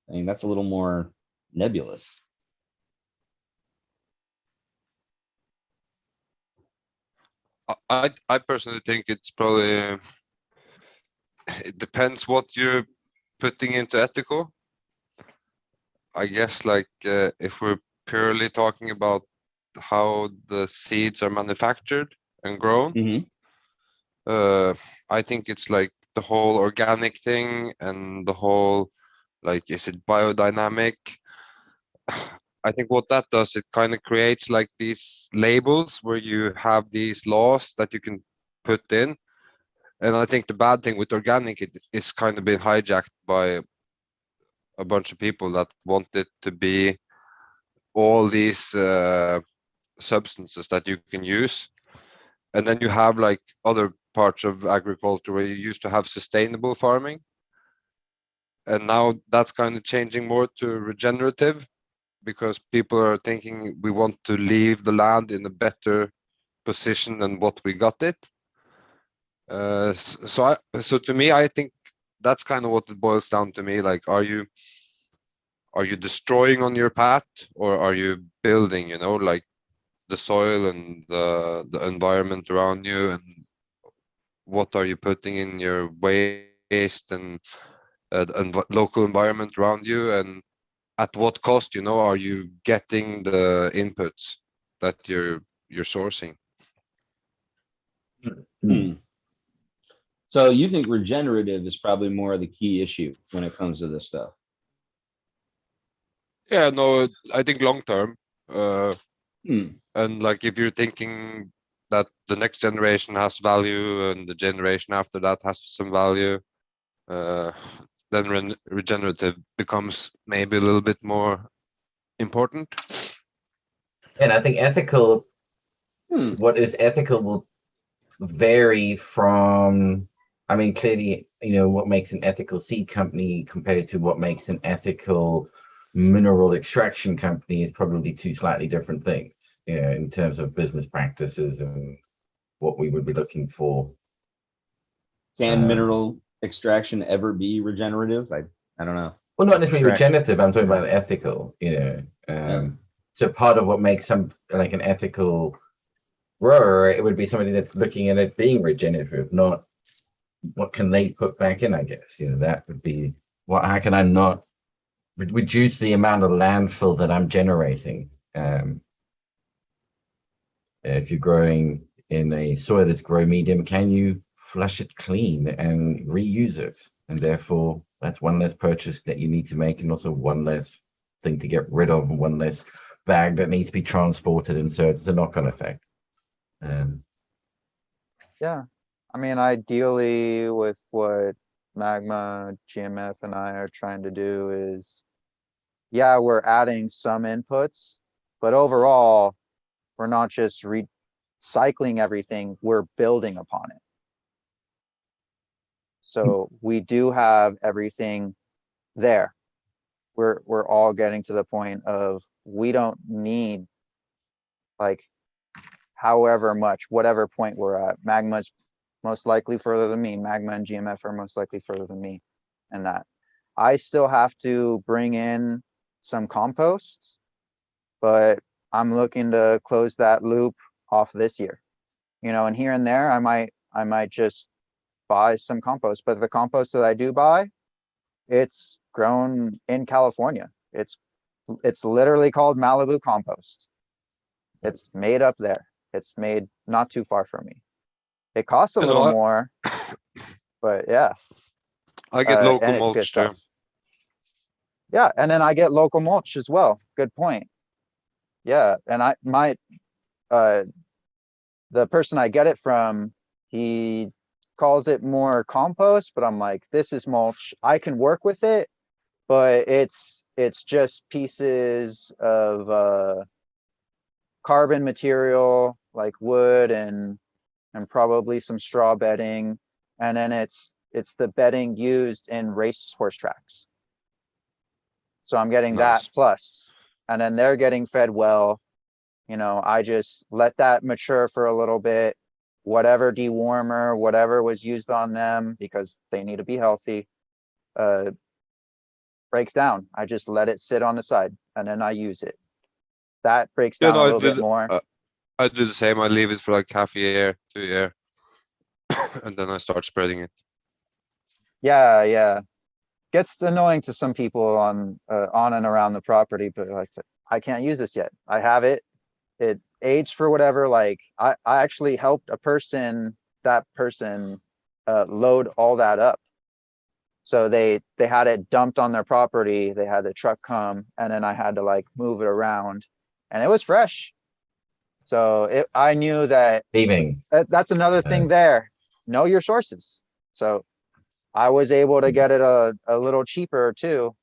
I mean that's a little more nebulous. I personally think it's probably it depends what you're putting into ethical. I guess like if we're purely talking about how the seeds are manufactured and grown, Mhm. I think it's like the whole organic thing and the whole like is it biodynamic? I think what that does, it kind of creates like these labels where you have these laws that you can put in. And I think the bad thing with organic, it is kind of been hijacked by a bunch of people that want it to be all these substances that you can use. And then you have like other parts of agriculture where you used to have sustainable farming. And now that's kind of changing more to regenerative, because people are thinking we want to leave the land in a better position than what we got it. So to me, I think that's kind of what it boils down to me. Like, are you destroying on your path, or are you building? Like the soil and the environment around you, and what are you putting in your waste and local environment around you, and at what cost, are you getting the inputs that you're sourcing? Hmm. So you think regenerative is probably more of the key issue when it comes to this stuff? Yeah, no, I think long term, Hmm. and like if you're thinking that the next generation has value and the generation after that has some value, then regenerative becomes maybe a little bit more important. And I think ethical, Hmm. what is ethical will vary from, I mean, clearly, what makes an ethical seed company compared to what makes an ethical mineral extraction company is probably two slightly different things, in terms of business practices and what we would be looking for. Can mineral extraction ever be regenerative? I don't know. Well, not necessarily Extraction. regenerative, I'm talking about ethical, So part of what makes some like an ethical grower, it would be somebody that's looking at it being regenerative, not what can they put back in, I guess. That would be how can I not reduce the amount of landfill that I'm generating? If you're growing in a soil that's grow medium, can you flush it clean and reuse it? And therefore, that's one less purchase that you need to make, and also one less thing to get rid of, and one less bag that needs to be transported, and so it's a knock-on effect. Yeah, I mean, ideally with what Magma, GMF and I are trying to do is, yeah, we're adding some inputs, but overall, we're not just recycling everything, we're building upon it. So we do have everything there. We're all getting to the point of, we don't need like however much, whatever point we're at. Magma's most likely further than me. Magma and GMF are most likely further than me. And that I still have to bring in some compost, but I'm looking to close that loop off this year. You know, and here and there, I might just buy some compost, but the compost that I do buy, it's grown in California. It's literally called Malibu compost. It's made up there. It's made not too far from me. It costs a You little know, more, but yeah, I get local and it's good mulch too. stuff. Yeah, and then I get local mulch as well. Good point. Yeah, and the person I get it from, he calls it more compost, but I'm like, this is mulch. I can work with it, but it's just pieces of carbon material like wood and probably some straw bedding, and then it's the bedding used in racehorse tracks. So I'm getting that Nice. plus, and then they're getting fed well. You know, I just let that mature for a little bit. Whatever dewormer, whatever was used on them, because they need to be healthy, breaks down. I just let it sit on the side and then I use it. That breaks You down a know, little bit more. I do the same. I leave it for like half a year, 2 year, and then I start spreading it. Yeah, yeah. Gets annoying to some people on and around the property, but like, I can't use this yet. I have it. It aged for whatever. Like I actually helped a person, that person load all that up. So they had it dumped on their property. They had the truck come, and then I had to like move it around, and it was fresh. So I knew that Leaving. that's another thing there. Know your sources. So I was able to get it a little cheaper too.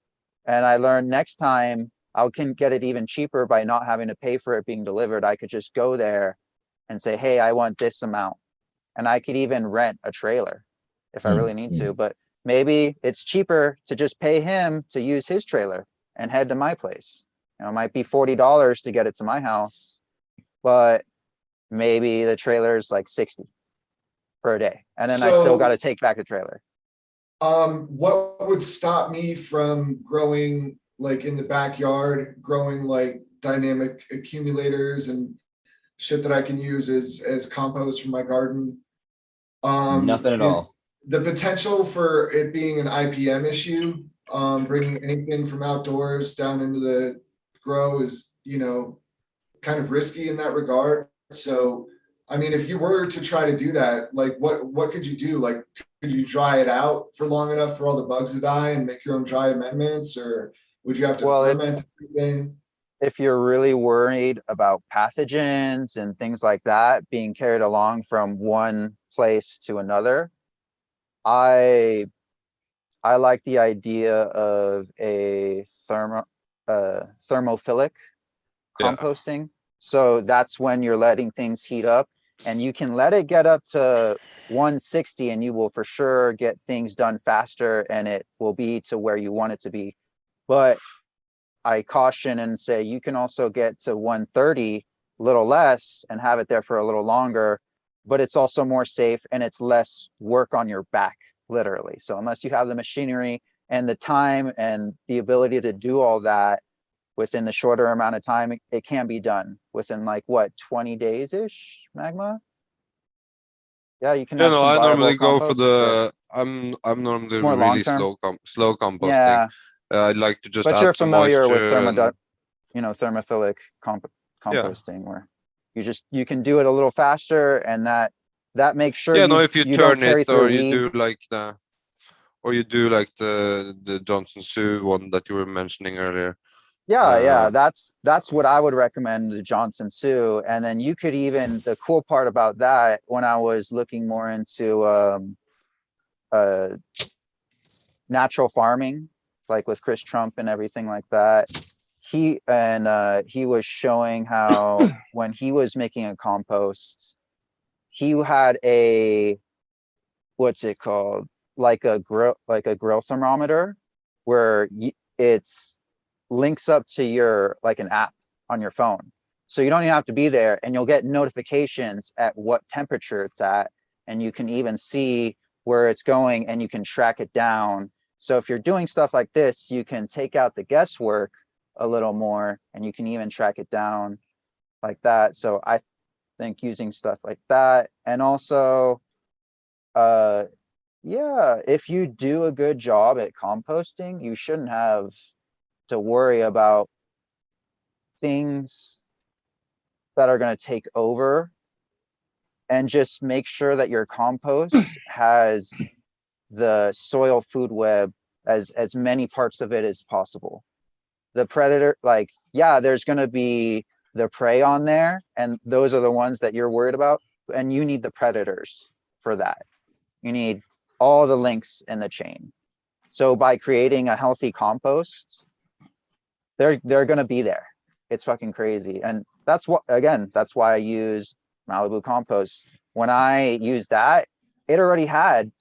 And I learned next time I can get it even cheaper by not having to pay for it being delivered. I could just go there and say, hey, I want this amount. And I could even rent a trailer if I really need to. But maybe it's cheaper to just pay him to use his trailer and head to my place. You know, it might be $40 to get it to my house, but maybe the trailer is like 60 per day. And then I still So- got to take back the trailer. What would stop me from growing like in the backyard, growing like dynamic accumulators and shit that I can use as compost for my garden? Nothing at is all. The potential for it being an IPM issue, bringing anything from outdoors down into the grow is, you know, kind of risky in that regard. So, I mean, if you were to try to do that, like what could you do? Like, could you dry it out for long enough for all the bugs to die and make your own dry amendments, or would you have to Well, ferment everything? if you're really worried about pathogens and things like that being carried along from one place to another, I like the idea of a thermophilic Yeah. composting. So that's when you're letting things heat up, and you can let it get up to 160 and you will for sure get things done faster, and it will be to where you want it to be. But I caution and say you can also get to 130, a little less, and have it there for a little longer, but it's also more safe and it's less work on your back, literally. So unless you have the machinery and the time and the ability to do all that within the shorter amount of time, it can be done within like what, 20 days ish, Magma? Yeah, you can You have know, some I viable normally go for compost, but I'm normally more really long-term. slow composting. Yeah, I like to just but add you're some familiar with moisture and thermophilic Yeah. composting, where you can do it a little faster, and that makes sure yeah, no, if you you don't turn carry it through or you weed. do like the Johnson Sue one that you were mentioning earlier. Yeah, Uh, that's what I would recommend to Johnson Sioux. And then you could even, the cool part about that, when I was looking more into uh natural farming, like with Chris Trump and everything like that, he was showing how when he was making a compost, he had a, what's it called, like a grill thermometer, where it's links up to your, like an app on your phone, so you don't even have to be there, and you'll get notifications at what temperature it's at, and you can even see where it's going, and you can track it down. So if you're doing stuff like this, you can take out the guesswork a little more, and you can even track it down like that. So I think using stuff like that, and also uh yeah, if you do a good job at composting, you shouldn't have to worry about things that are going to take over, and just make sure that your compost has the soil food web, as many parts of it as possible. The predator, like, yeah, there's going to be the prey on there, and those are the ones that you're worried about, and you need the predators for that. You need all the links in the chain. So by creating a healthy compost, they're gonna be there. It's fucking crazy. And that's what, again, that's why I used Malibu compost. When I used that, it already had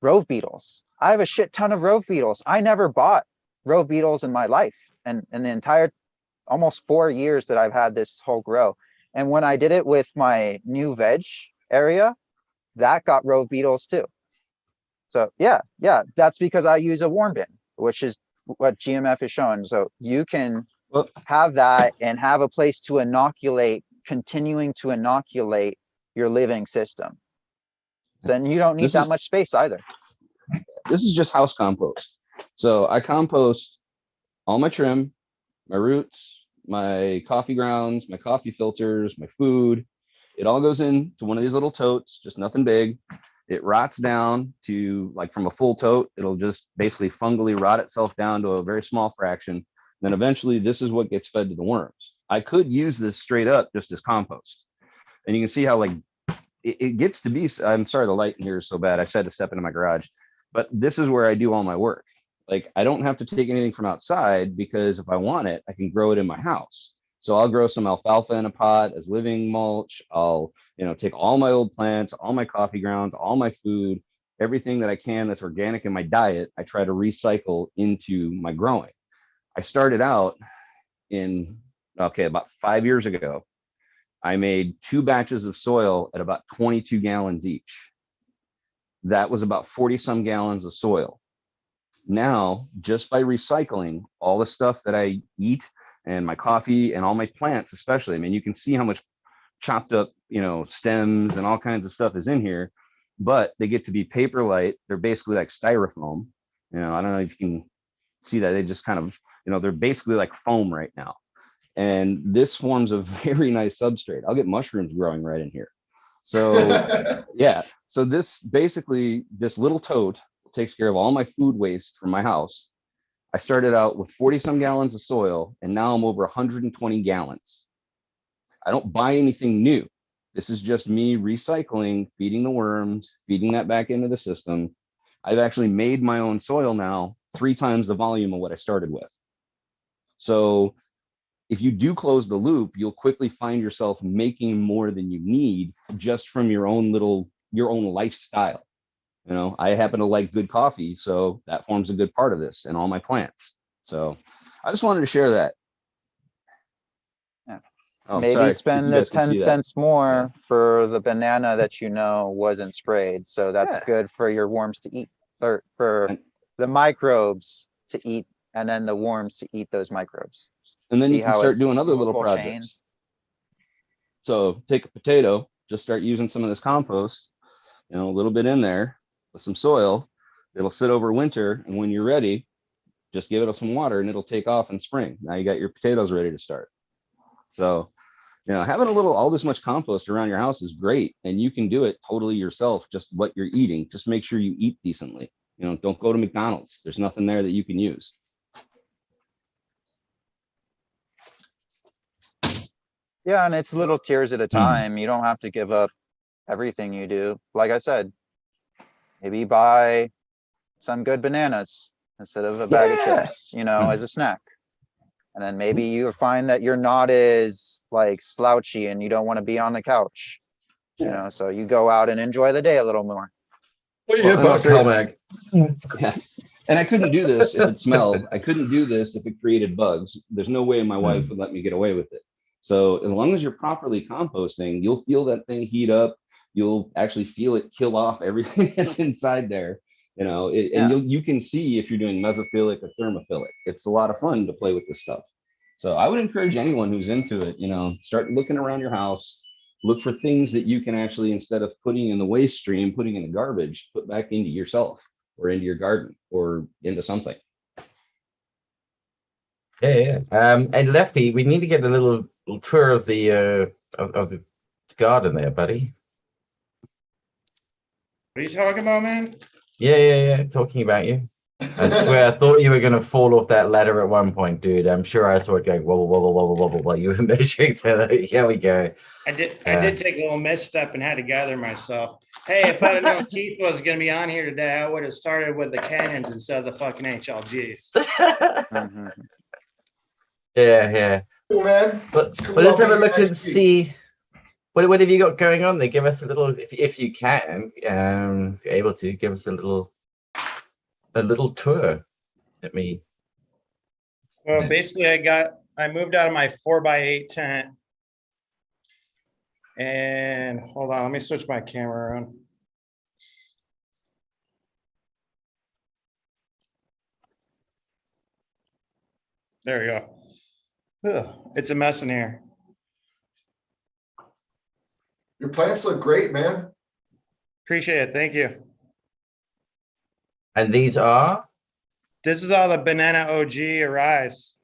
rove beetles. I have a shit ton of rove beetles. I never bought rove beetles in my life. And in the entire almost 4 years that I've had this whole grow. And when I did it with my new veg area, that got rove beetles too. So yeah, that's because I use a warm bin, which is what GMF is showing. So you can Well, have that and have a place to inoculate, continuing to inoculate your living system. Then you don't need this that is much space either. this is just house compost. So I compost all my trim, my roots, my coffee grounds, my coffee filters, my food. It all goes into one of these little totes, just nothing big. It rots down to, like, from a full tote, it'll just basically fungally rot itself down to a very small fraction. Then eventually this is what gets fed to the worms. I could use this straight up just as compost. And you can see how, like, it gets to be, I'm sorry, the light in here is so bad. I said to step into my garage, but this is where I do all my work. Like, I don't have to take anything from outside, because if I want it, I can grow it in my house. So I'll grow some alfalfa in a pot as living mulch. I'll, take all my old plants, all my coffee grounds, all my food, everything that I can that's organic in my diet, I try to recycle into my growing. I started out in, okay, about 5 years ago, I made 2 batches of soil at about 22 gallons each. That was about 40 some gallons of soil. Now, just by recycling all the stuff that I eat and my coffee and all my plants, especially, I mean, you can see how much chopped up, stems and all kinds of stuff is in here, but they get to be paper light. They're basically like styrofoam. I don't know if you can see that. They just kind of, they're basically like foam right now. And this forms a very nice substrate. I'll get mushrooms growing right in here. So yeah, so this little tote takes care of all my food waste from my house. I started out with 40 some gallons of soil, and now I'm over 120 gallons. I don't buy anything new. This is just me recycling, feeding the worms, feeding that back into the system. I've actually made my own soil now 3 times the volume of what I started with. So if you do close the loop, you'll quickly find yourself making more than you need just from your own lifestyle. I happen to like good coffee, so that forms a good part of this, and all my plants. So I just wanted to share that. Yeah. Oh, Maybe sorry. spend You the guys can 10 see that. cents more for the banana that wasn't sprayed. So that's Yeah. good for your worms to eat, or for And, the microbes to eat, and then the worms to eat those microbes. and then See you can how start it's doing other little multiple projects. chains? So take a potato, just start using some of this compost, a little bit in there with some soil. It'll sit over winter, and when you're ready, just give it some water and it'll take off in spring. Now you got your potatoes ready to start. So, having all this much compost around your house is great, and you can do it totally yourself, just what you're eating. Just make sure you eat decently. Don't go to McDonald's. There's nothing there that you can use. Yeah, and it's little tiers at a Hmm. time. You don't have to give up everything you do. Like I said, maybe buy some good bananas instead of a bag of Yeah. chips, you know, as a snack. And then maybe you find that you're not as like slouchy and you don't want to be on the couch. You know, so you go out and enjoy the day a little more. Well, and also- Helmag. Yeah. And I couldn't do this if it smelled. I couldn't do this if it created bugs. There's no way my wife would let me get away with it. So as long as you're properly composting, you'll feel that thing heat up. You'll actually feel it kill off everything that's inside there. You know, and you can see if you're doing mesophilic or thermophilic. It's a lot of fun to play with this stuff. So I would encourage anyone who's into it, you know, start looking around your house, look for things that you can actually, instead of putting in the waste stream, putting in the garbage, put back into yourself or into your garden or into something. Yeah. And Lefty, we need to get a little tour of the of the garden there, buddy. What are you talking about, man? Yeah. Talking about you. I swear, I thought you were gonna fall off that ladder at one point, dude. I'm sure I saw it going wobble, wobble, wobble, wobble, while you were measuring. So here we go. I did take a little misstep and had to gather myself. Hey, if I'd have known Keith was gonna be on here today, I would have started with the cannons instead of the fucking HLGs. Mhm. Yeah. Cool, man. But It's cool. let's I'll have a be here look and next week. see what have you got going on there. Give us a little, if you can, if you're able to, give us a little tour. Let me. Well, basically I moved out of my 4x8 tent. And hold on, let me switch my camera around. There we go. Ugh, it's a mess in here. Your plants look great, man. Appreciate it. Thank you. And these are. This is all the Banana OG Arise.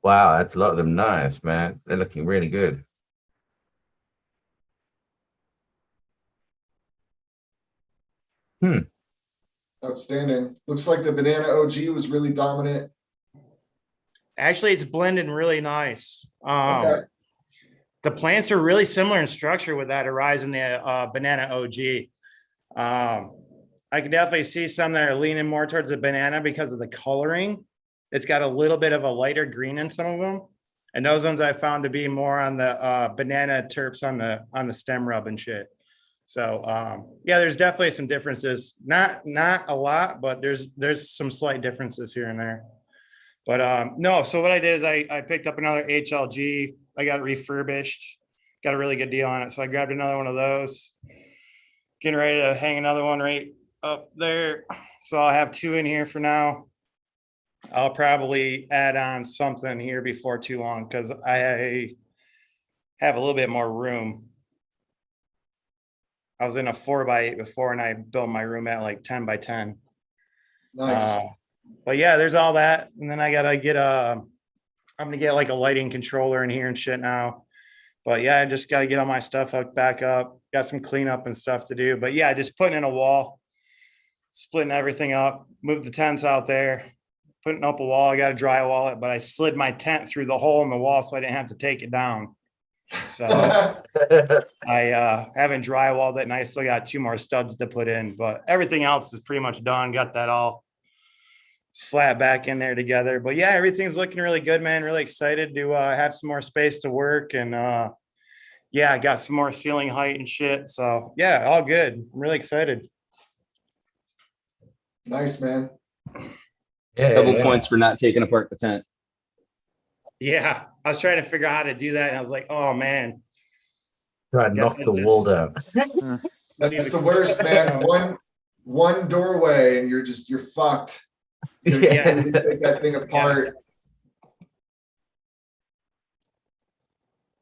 Wow, that's a lot of them. Nice, man. They're looking really good. Outstanding. Looks like the banana OG was really dominant. Actually, it's blending really nice. Okay. The plants are really similar in structure with that Arise and the Banana OG. I can definitely see some that are leaning more towards the banana because of the coloring. It's got a little bit of a lighter green in some of them. And those ones I found to be more on the banana terps on the stem rub and shit. So yeah, there's definitely some differences. Not a lot, but there's some slight differences here and there. But no, so what I did is I picked up another HLG. I got it refurbished, got a really good deal on it. So I grabbed another one of those, getting ready to hang another one right up there. So I'll have two in here for now. I'll probably add on something here before too long because I have a little bit more room. I was in a 4x8 before and I built my room at like 10 by 10. Nice. But yeah, there's all that. And then I gotta get I'm gonna get like a lighting controller in here and shit now. But yeah, I just gotta get all my stuff hooked back up. Got some cleanup and stuff to do. But yeah, just putting in a wall, splitting everything up, moved the tents out there, putting up a wall. I gotta drywall it, but I slid my tent through the hole in the wall so I didn't have to take it down. So I haven't drywalled it and I still got 2 more studs to put in, but everything else is pretty much done. Got that all slap back in there together. But yeah, everything's looking really good, man. Really excited to have some more space to work. And yeah, I got some more ceiling height and shit. So yeah, all good. I'm really excited. Nice, man. Double points for not taking apart the tent. Yeah, I was trying to figure out how to do that. And I was like, oh man. Try and knock the wall down. That's the worst, man. One doorway and you're fucked. You Yeah. can't even take that thing apart.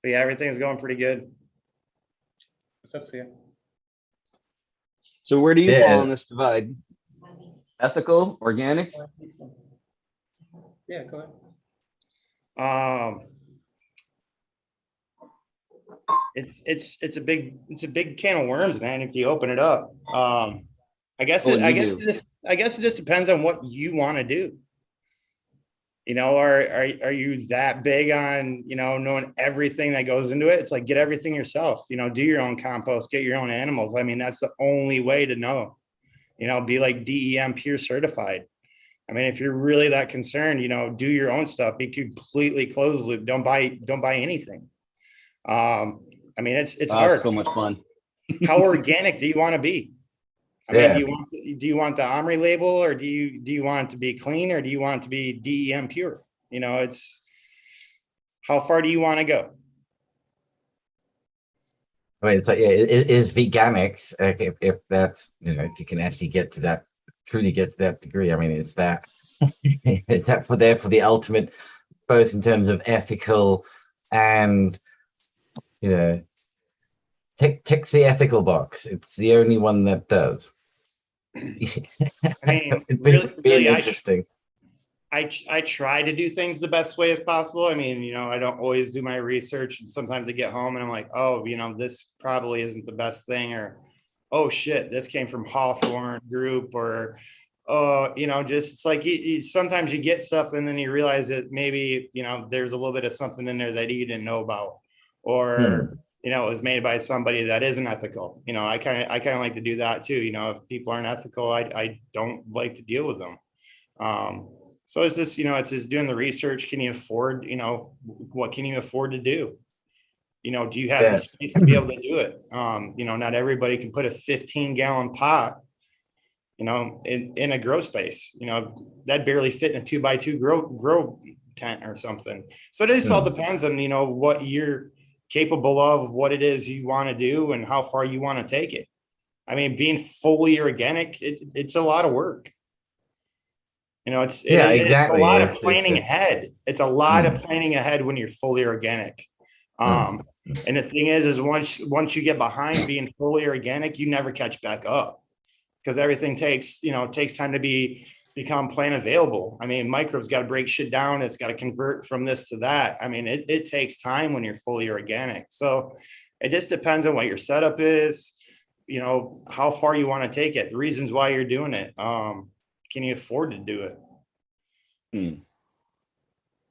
But yeah, everything's going pretty good. What's up, Sia? So where do you Yeah. fall on this divide? Ethical, organic? Yeah, go ahead. It's a big can of worms, man, if you open it up. I guess Oh, it you do. just depends on what you want to do. You know, are you that big on, you know, knowing everything that goes into it? It's like, get everything yourself, you know, do your own compost, get your own animals. I mean, that's the only way to know, you know, be like DEM pure certified. I mean, if you're really that concerned, you know, do your own stuff, be completely closed loop. Don't buy anything. I mean, it's Oh, hard. it's so much fun. How organic do you want to be? I mean, Yeah. do you want the Omri label, or do you want it to be clean, or do you want it to be DEM pure? You know, it's how far do you want to go? I mean, it's like, yeah, it is veganics, if that's, you know, if you can actually get to that, truly get to that degree. I mean, is that is that for the ultimate, both in terms of ethical and, you know, ticks the ethical box. It's the only one that does. I mean, It'd really, be really, interesting. I try to do things the best way as possible. I mean, you know, I don't always do my research, and sometimes I get home and I'm like, oh, you know, this probably isn't the best thing, or oh shit, this came from Hawthorne Group, or you know, just it's like sometimes you get stuff and then you realize that maybe, you know, there's a little bit of something in there that you didn't know about, or you know, it was made by somebody that isn't ethical. You know, I kind of like to do that too. You know, if people aren't ethical, I don't like to deal with them. So it's just, you know, it's just doing the research. Can you afford, you know, what can you afford to do? You know, do you have Yeah. the space to be able to do it? You know, not everybody can put a 15-gallon pot, you know, in a grow space. You know, that barely fit in a 2x2 grow tent or something. So it just all depends on, you know, what you're capable of, what it is you want to do, and how far you want to take it. I mean, being fully organic, it's a lot of work. You know, it's Yeah, it's a exactly. lot of It's planning a- ahead. It's a lot of planning ahead when you're fully organic. And the thing is once you get behind being fully organic, you never catch back up, because everything takes, you know, it takes time to become plant available. I mean, microbes got to break shit down. It's got to convert from this to that. I mean, it takes time when you're fully organic. So it just depends on what your setup is, you know, how far you want to take it, the reasons why you're doing it. Can you afford to do it? Hmm.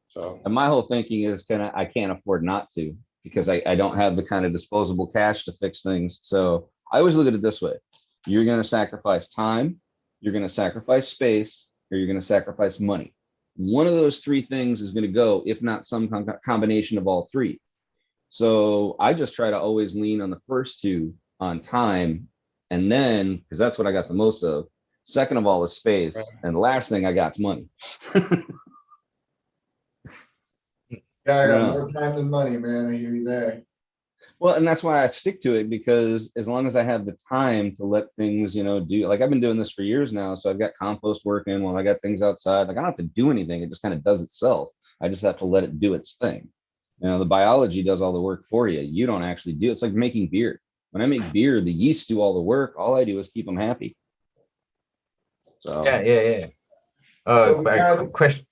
So And my whole thinking is I can't afford not to, because I don't have the kind of disposable cash to fix things. So I always look at it this way. You're going to sacrifice time, you're going to sacrifice space, or you're going to sacrifice money. One of those three things is going to go, if not some combination of all three. So I just try to always lean on the first two, on time, and then, because that's what I got the most of. Second of all is space, Right. and the last thing I got is money. Yeah, I got Yeah. more time than money, man. I hear you there. Well, and that's why I stick to it, because as long as I have the time to let things, you know, do, like I've been doing this for years now. So I've got compost working while I got things outside. Like I don't have to do anything. It just kind of does itself. I just have to let it do its thing. You know, the biology does all the work for you. You don't actually do. It's like making beer. When I make beer, the yeast do all the work. All I do is keep them happy. So yeah. So we had- Question.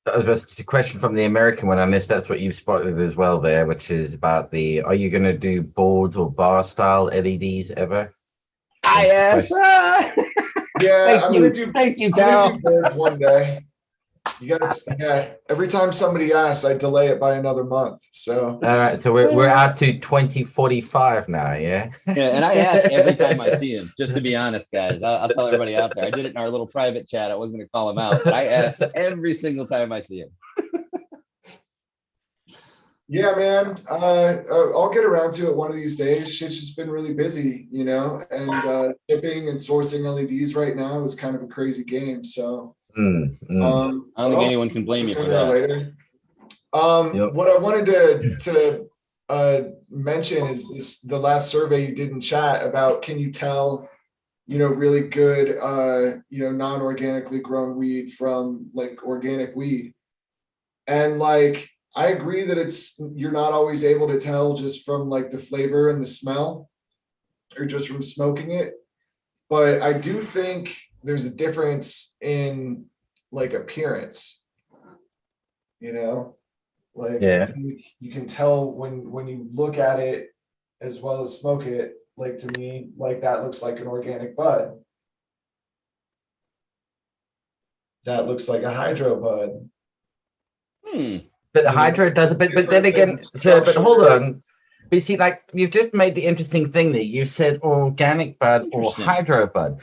Just a question from the American one, unless that's what you've spotted as well there, which is about are you going to do boards or bar style LEDs ever? I That's the asked. Yeah, I'm gonna do Thank you, I'm gonna Tal. do boards one day. You guys, yeah, every time somebody asks, I delay it by another month. So All right, so we're out to 2045 now, yeah? Yeah, and I ask every time I see him, just to be honest, guys. I'll tell everybody out there. I did it in our little private chat. I wasn't going to call him out, but I ask every single time I see him. yeah, man, I'll get around to it one of these days. Shit's just been really busy, you know, and shipping and sourcing LEDs right now is kind of a crazy game. So Mm. I don't think anyone can blame you for sooner or that. later. Yep. What I wanted to mention is the last survey you did in chat about, can you tell, you know, really good, you know, non-organically grown weed from like organic weed. And like, I agree that you're not always able to tell just from like the flavor and the smell, or just from smoking it. But I do think there's a difference in like appearance, you know? Like, I Yeah. think you can tell when you look at it as well as smoke it. Like, to me, like that looks like an organic bud. that looks like a hydro bud. Hmm. But You know, hydro does it, but then difference in again, so, but hold structure. on. But you see, like, you've just made the interesting thing there. You said organic bud or Interesting. hydro bud.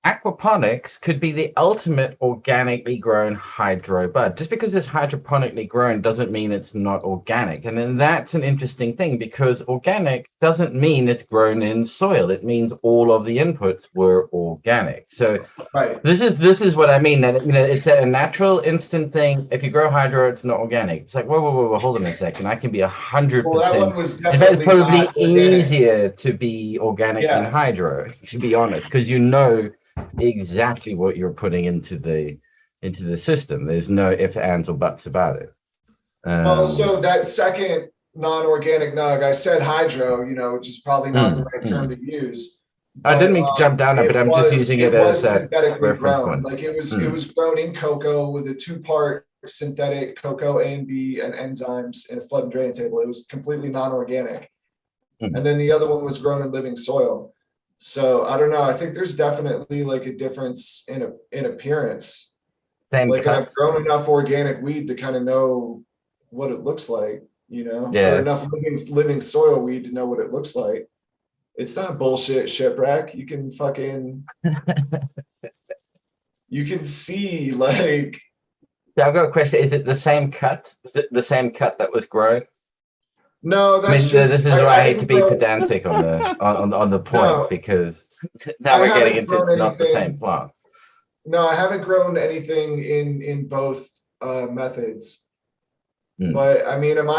Aquaponics could be the ultimate organically grown hydro bud. Just because it's hydroponically grown doesn't mean it's not organic. And then that's an interesting thing, because organic doesn't mean it's grown in soil. It means all of the inputs were organic. So Right. this is what I mean. That, you know, it's a natural instant thing. If you grow hydro, it's not organic. It's like, whoa, hold on a second. I can be 100%. Well, that one was In fact, it's definitely probably not organic. easier to be organic in Yeah. hydro, to be honest, because you know exactly what you're putting into the system. There's no ifs, ands, or buts about it. Well, so that second non-organic nug, I said hydro, you know, which is probably not the right term to use. I didn't but, mean to jump down it, but I'm just using it was as that synthetically reference grown. point. Like it was grown in cocoa with a 2-part synthetic cocoa A and B and enzymes in a flood and drain table. It was completely non-organic. Mhm. And then the other one was grown in living soil. So I don't know. I think there's definitely like a difference in appearance. Same Like I've cuts. grown enough organic weed to kind of know what it looks like, you know, Yeah. or enough living soil weed to know what it looks like. It's not bullshit, shipwreck. You can fucking you can see like Yeah, I've got a question. Is it the same cut? Is it the same cut that was grown? no, I that's mean, just this is why I hate to haven't be grown- pedantic on the on the point, No, because now I we're getting haven't into grown it's not the same anything. plant. No, I haven't grown anything in both methods. Mm. But I mean, am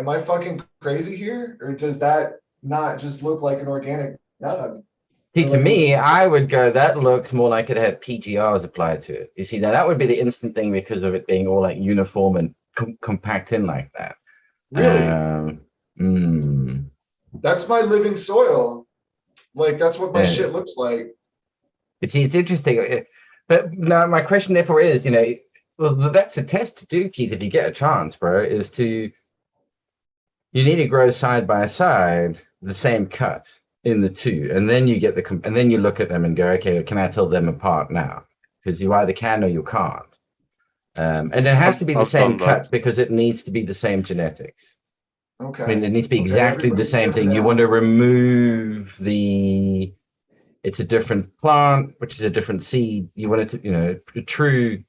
I fucking crazy here? Or does that not just look like an organic nug? See, Or to like me, I would go, that looks more like it had PGRs applied to it. You see, now that would be the instant thing because of it being all like uniform and compact in like that. Really? Mm, That's my living soil. Like that's what my Yeah. shit looks like. you see, it's interesting. But now my question therefore is, you know, well, that's a test to do, Keith, if you get a chance, bro, is to, you need to grow side by side the same cut in the two, and then you get and then you look at them and go, okay, can I tell them apart now? Because you either can or you can't. And it has to be the I've same done that. cuts because it needs to be the same genetics. Okay. I mean, it needs to be Okay, exactly the everybody's same thing. different You now. want to remove it's a different plant, which is a different seed. You want it to, you know, a true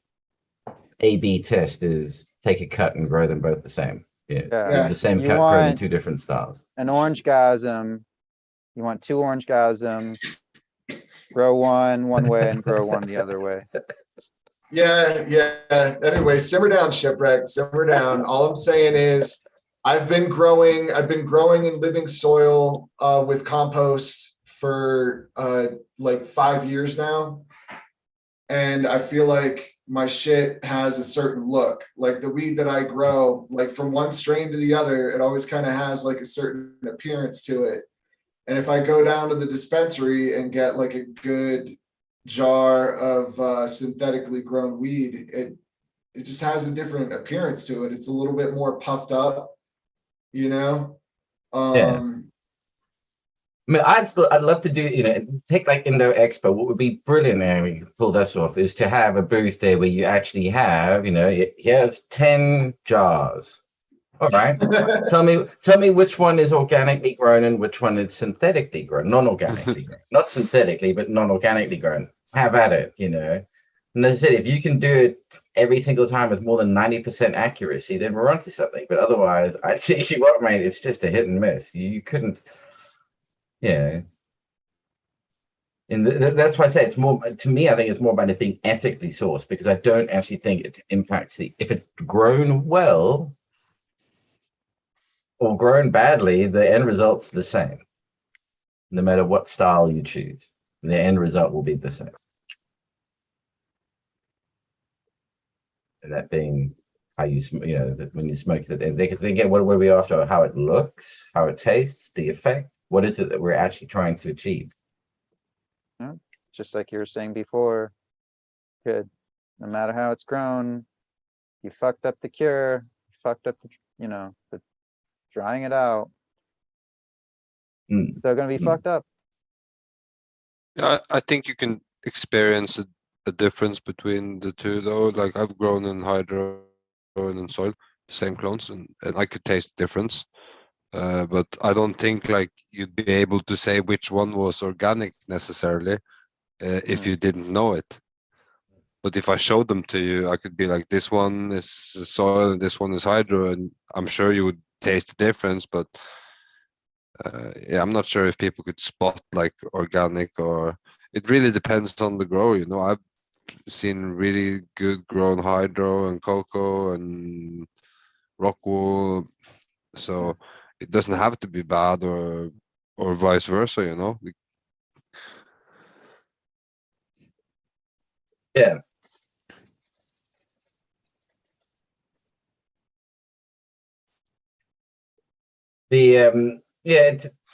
A/B test is take a cut and grow them both the same. Yeah, Yeah. the same You cut grown in want- two different styles. An orange gasm. You want 2 orange gasms. Grow one way and grow one the other way. Yeah. Anyway, simmer down, shipwreck. Simmer down. All I'm saying is I've been growing in living soil with compost for like 5 years now. And I feel like my shit has a certain look. Like the weed that I grow, like from one strain to the other, it always kind of has like a certain appearance to it. And if I go down to the dispensary and get like a good jar of synthetically grown weed, it just has a different appearance to it. It's a little bit more puffed up, you know? I mean, I'd love to do, you know, take like Indo Expo. What would be brilliant, and we could pull this off, is to have a booth there where you actually have, you know, here's 10 jars. All right. Tell me which one is organically grown and which one is synthetically grown, non-organically grown. Not synthetically, but non-organically grown. Have at it, you know. And as I said, if you can do it every single time with more than 90% accuracy, then we're onto something. But otherwise, I think you what, mate, it's just a hit and miss. You couldn't, yeah. And that's why I say it's more, to me, I think it's more about it being ethically sourced, because I don't actually think it impacts if it's grown well or grown badly, the end result's the same. No matter what style you choose, the end result will be the same. And that being how you, you know, when you smoke it, because again, what are we after? How it looks, how it tastes, the effect. What is it that we're actually trying to achieve? Just like you were saying before. Good. No matter how it's grown, you fucked up the cure, you fucked up the, you know, the drying it out. Mm. They're gonna be fucked up. Yeah, I think you can experience a difference between the two though. Like I've grown in hydro and in soil, same clones, and I could taste the difference. But I don't think like you'd be able to say which one was organic necessarily if you didn't know it. But if I showed them to you, I could be like, this one is soil and this one is hydro, and I'm sure you would taste the difference. But yeah, I'm not sure if people could spot like organic, or it really depends on the grower. You know, I've seen really good grown hydro and cocoa and rock wool, so it doesn't have to be bad or vice versa. You know. Yeah. Yeah,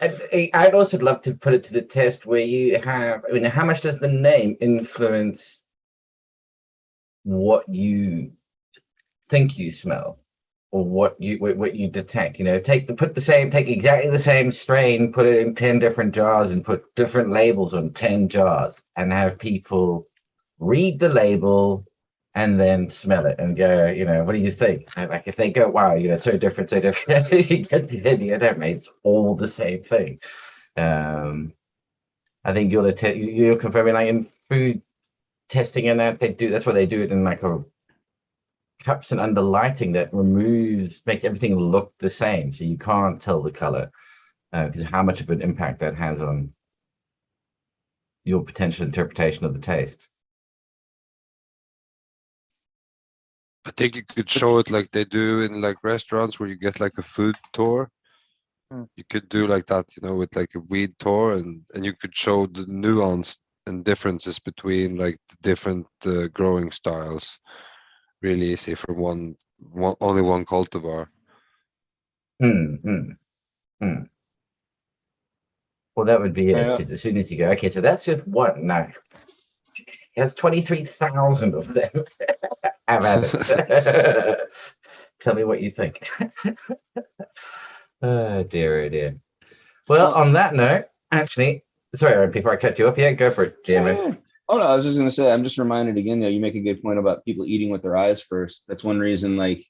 I'd also love to put it to the test where you have, I mean, how much does the name influence what you think you smell or what you detect? You know, take exactly the same strain, put it in 10 different jars and put different labels on 10 jars and have people read the label and then smell it and go, you know, what do you think? Like if they go, wow, you know, so different, you get to the end, it's all the same thing. I think you're confirming like in food testing and that that's why they do it in like a cups and under lighting that makes everything look the same, so you can't tell the color because how much of an impact that has on your potential interpretation of the taste. I think you could show it like they do in like restaurants where you get like a food tour. You could do like that, you know, with like a weed tour, and you could show the nuance and differences between like the different growing styles really easy from only one cultivar. Well, that would be it, Yeah. because as soon as you go, okay, so that's just one. Now, that's 23,000 of them. Have at it. Tell me what you think. Oh, dear, oh, dear. Well, on that note, actually, sorry, Aaron, before I cut you off, yeah, go for it, Jeremy. Yeah. Oh no, I was just gonna say, I'm just reminded again, you make a good point about people eating with their eyes first. That's one reason, like,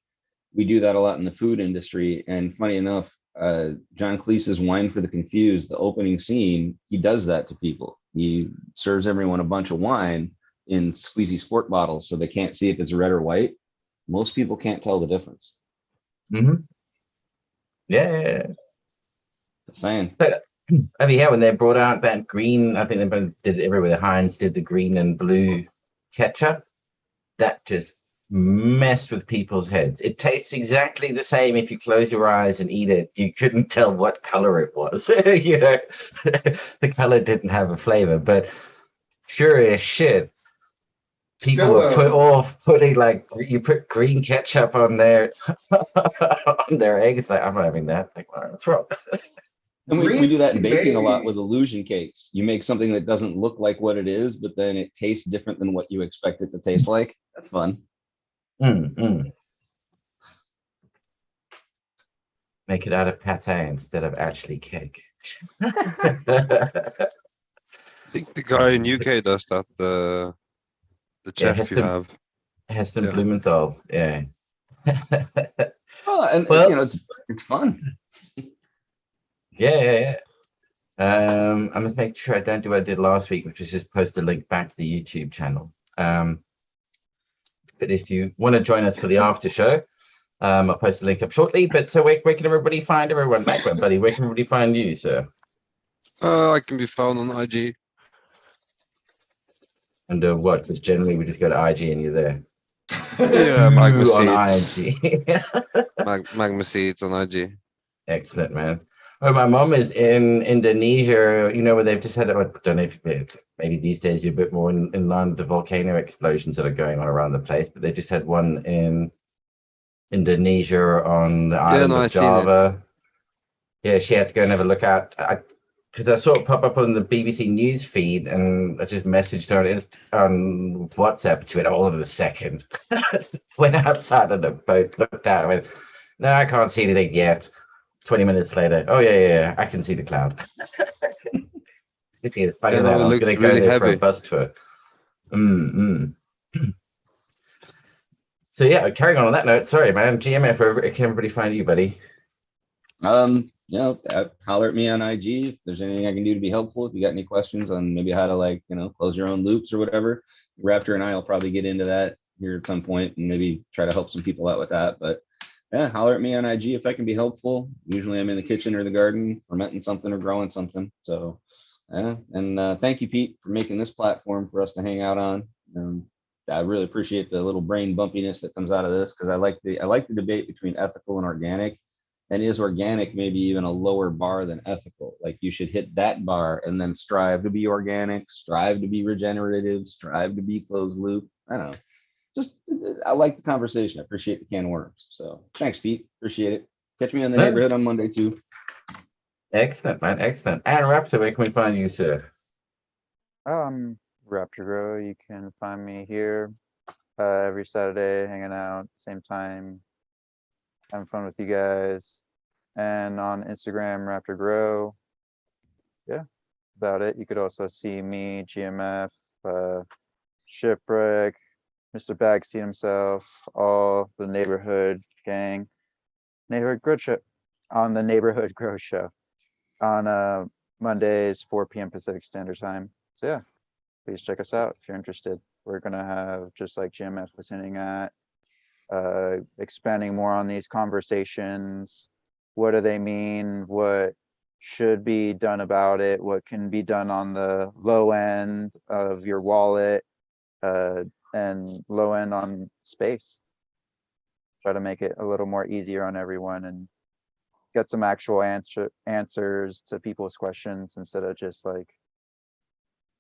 we do that a lot in the food industry. And funny enough, John Cleese's Wine for the Confused, the opening scene, he does that to people. He serves everyone a bunch of wine in squeezy squirt bottles so they can't see if it's red or white. Most people can't tell the difference. Mm-hmm. Yeah. Just saying. I mean, yeah, when they brought out that green, I think they did it everywhere. Heinz did the green and blue ketchup. That just messed with people's heads. It tastes exactly the same if you close your eyes and eat it. You couldn't tell what color it was. You know, the color didn't have a flavor, but sure as shit, people were putting like, you put green ketchup on their on their eggs. Like, I'm not having that. Like, what's wrong? And we do that in baking a lot with illusion cakes. You make something that doesn't look like what it is, but then it tastes different than what you expect it to taste like. That's fun. Make it out of pate instead of actually cake. I think the guy in UK does that. The chef you have. Heston Blumenthal, yeah. Oh, and well, you know, it's fun. Yeah. I'm gonna make sure I don't do what I did last week, which is just post a link back to the YouTube channel. But if you want to join us for the after show, I'll post the link up shortly. But so where can everybody find everyone? Background, buddy. Where can everybody find you, sir? I can be found on IG. And what? Because generally we just go to IG and you're there. Yeah, Magma on Seeds. IG. Magma Seeds on IG. Excellent, man. Oh, my mom is in Indonesia, you know, where they've just had, I don't know if maybe these days you're a bit more in line with the volcano explosions that are going on around the place, but they just had one in Indonesia on the island of Java. Yeah, she had to go and have a look out. Because I saw it pop up on the BBC News feed, and I just messaged her on WhatsApp. She went, all of a second. Went outside on the boat, looked out, I went, no, I can't see anything yet. 20 minutes later, oh yeah, I can see the cloud. It's funny that I'm going to go there for a bus tour. Mm. So yeah, carrying on that note, sorry, man. GMF, where can everybody find you, buddy? Holler at me on IG if there's anything I can do to be helpful. If you got any questions on maybe how to close your own loops or whatever, Raptor and I will probably get into that here at some point and maybe try to help some people out with that. But yeah, holler at me on IG if I can be helpful. Usually I'm in the kitchen or the garden fermenting something or growing something. So yeah, and thank you, Pete, for making this platform for us to hang out on. I really appreciate the little brain bumpiness that comes out of this because I like the debate between ethical and organic. And is organic maybe even a lower bar than ethical? Like you should hit that bar and then strive to be organic, strive to be regenerative, strive to be closed loop. I don't know. Just I like the conversation. I appreciate the can of worms. So thanks, Pete. Appreciate it. Catch me in the Yeah. neighborhood on Monday too. Excellent, man. Excellent. And Raptor, where can we find you, sir? Raptor Grow, you can find me here every Saturday, hanging out, same time, having fun with you guys. And on Instagram, Raptor Grow. Yeah, about it. You could also see me, GMF, Shipwreck, Mr. Bagstein himself, all the neighborhood gang, neighborhood grow show on the neighborhood grow show on Mondays, 4 p.m. Pacific Standard Time. So yeah, please check us out if you're interested. We're gonna have, just like GMF was hinting at, expanding more on these conversations. What do they mean? What should be done about it? What can be done on the low end of your wallet and low end on space? Try to make it a little more easier on everyone and get some actual answers to people's questions instead of just like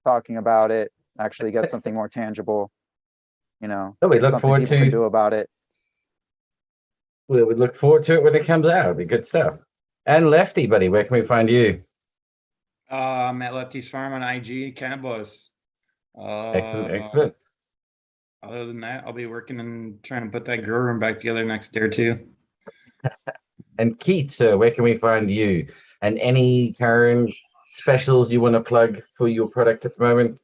talking about it. Actually get something more tangible, Oh, we look something forward people can to. do about it. We look forward to it when it comes out. It'll be good stuff. And Lefty, buddy, where can we find you? I'm at Lefty's Farm on IG, Cannabis. Excellent, excellent. Other than that, I'll be working and trying to put that grow room back together next day or two. And Keith, sir, where can we find you? And any current specials you want to plug for your product at the moment?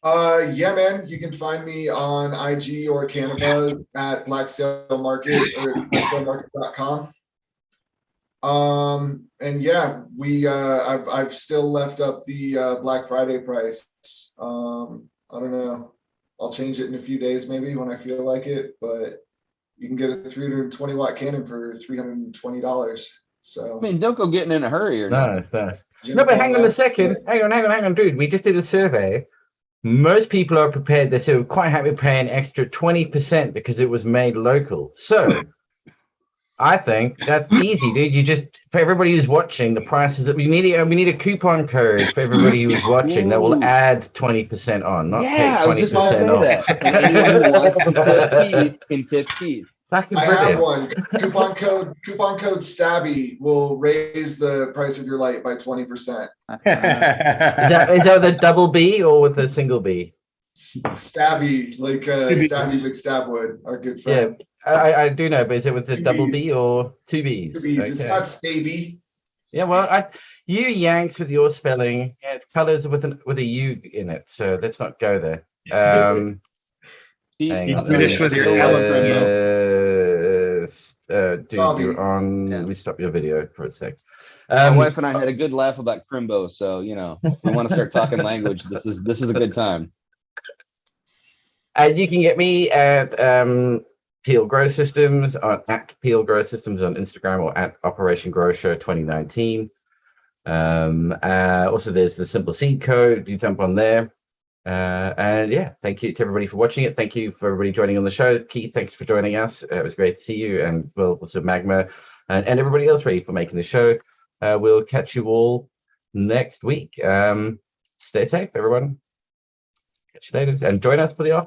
Yeah, man, you can find me on IG or Cannabis at Black Sail Market or blacksailmarket.com. And yeah, I've still left up the Black Friday price. I don't know. I'll change it in a few days, maybe when I feel like it, but you can get a 320 watt cannon for $320. So I mean, don't go getting in a hurry or nothing. Nice. No, but hang on a second. Hang on, dude. We just did a survey. Most people are prepared. They say we're quite happy paying extra 20% because it was made local. So I think that's easy, dude. You just, for everybody who's watching, the prices that we need a coupon code for everybody who's watching that will add 20% on, not Yeah, I take was just gonna 20% say off. that. And anyone who wants to tip Pete can tip Pete. Fucking I have brilliant. one. Coupon code Stabby will raise the price of your light by 20%. Is that with a double B or with a single B? Stabby, like Stabby McStabwood, our good friend. Yeah, I do know, but is it with a Two double Bs. B or two Bs? 2 Bs. It's Okay. not Stabby. Yeah, well, you Yanks with your spelling, yeah, it's colors with a U in it, so let's not go there. Pete, Hang on. British with your Dude, Bobby. you're on. Yeah. Let me stop your video for a sec. my wife and I had a good laugh about Crimbo, so if we want to start talking language, this is a good time. And you can get me at Peel Grow Systems at Peel Grow Systems on Instagram or at Operation Grow Show 2019. Also, there's the Simple Seed Code. You jump on there. And yeah, thank you to everybody for watching it. Thank you for everybody joining on the show. Keith, thanks for joining us. It was great to see you, and Will, also Magma, and everybody else ready for making the show. We'll catch you all next week. Stay safe, everyone. Catch you later, and join us for the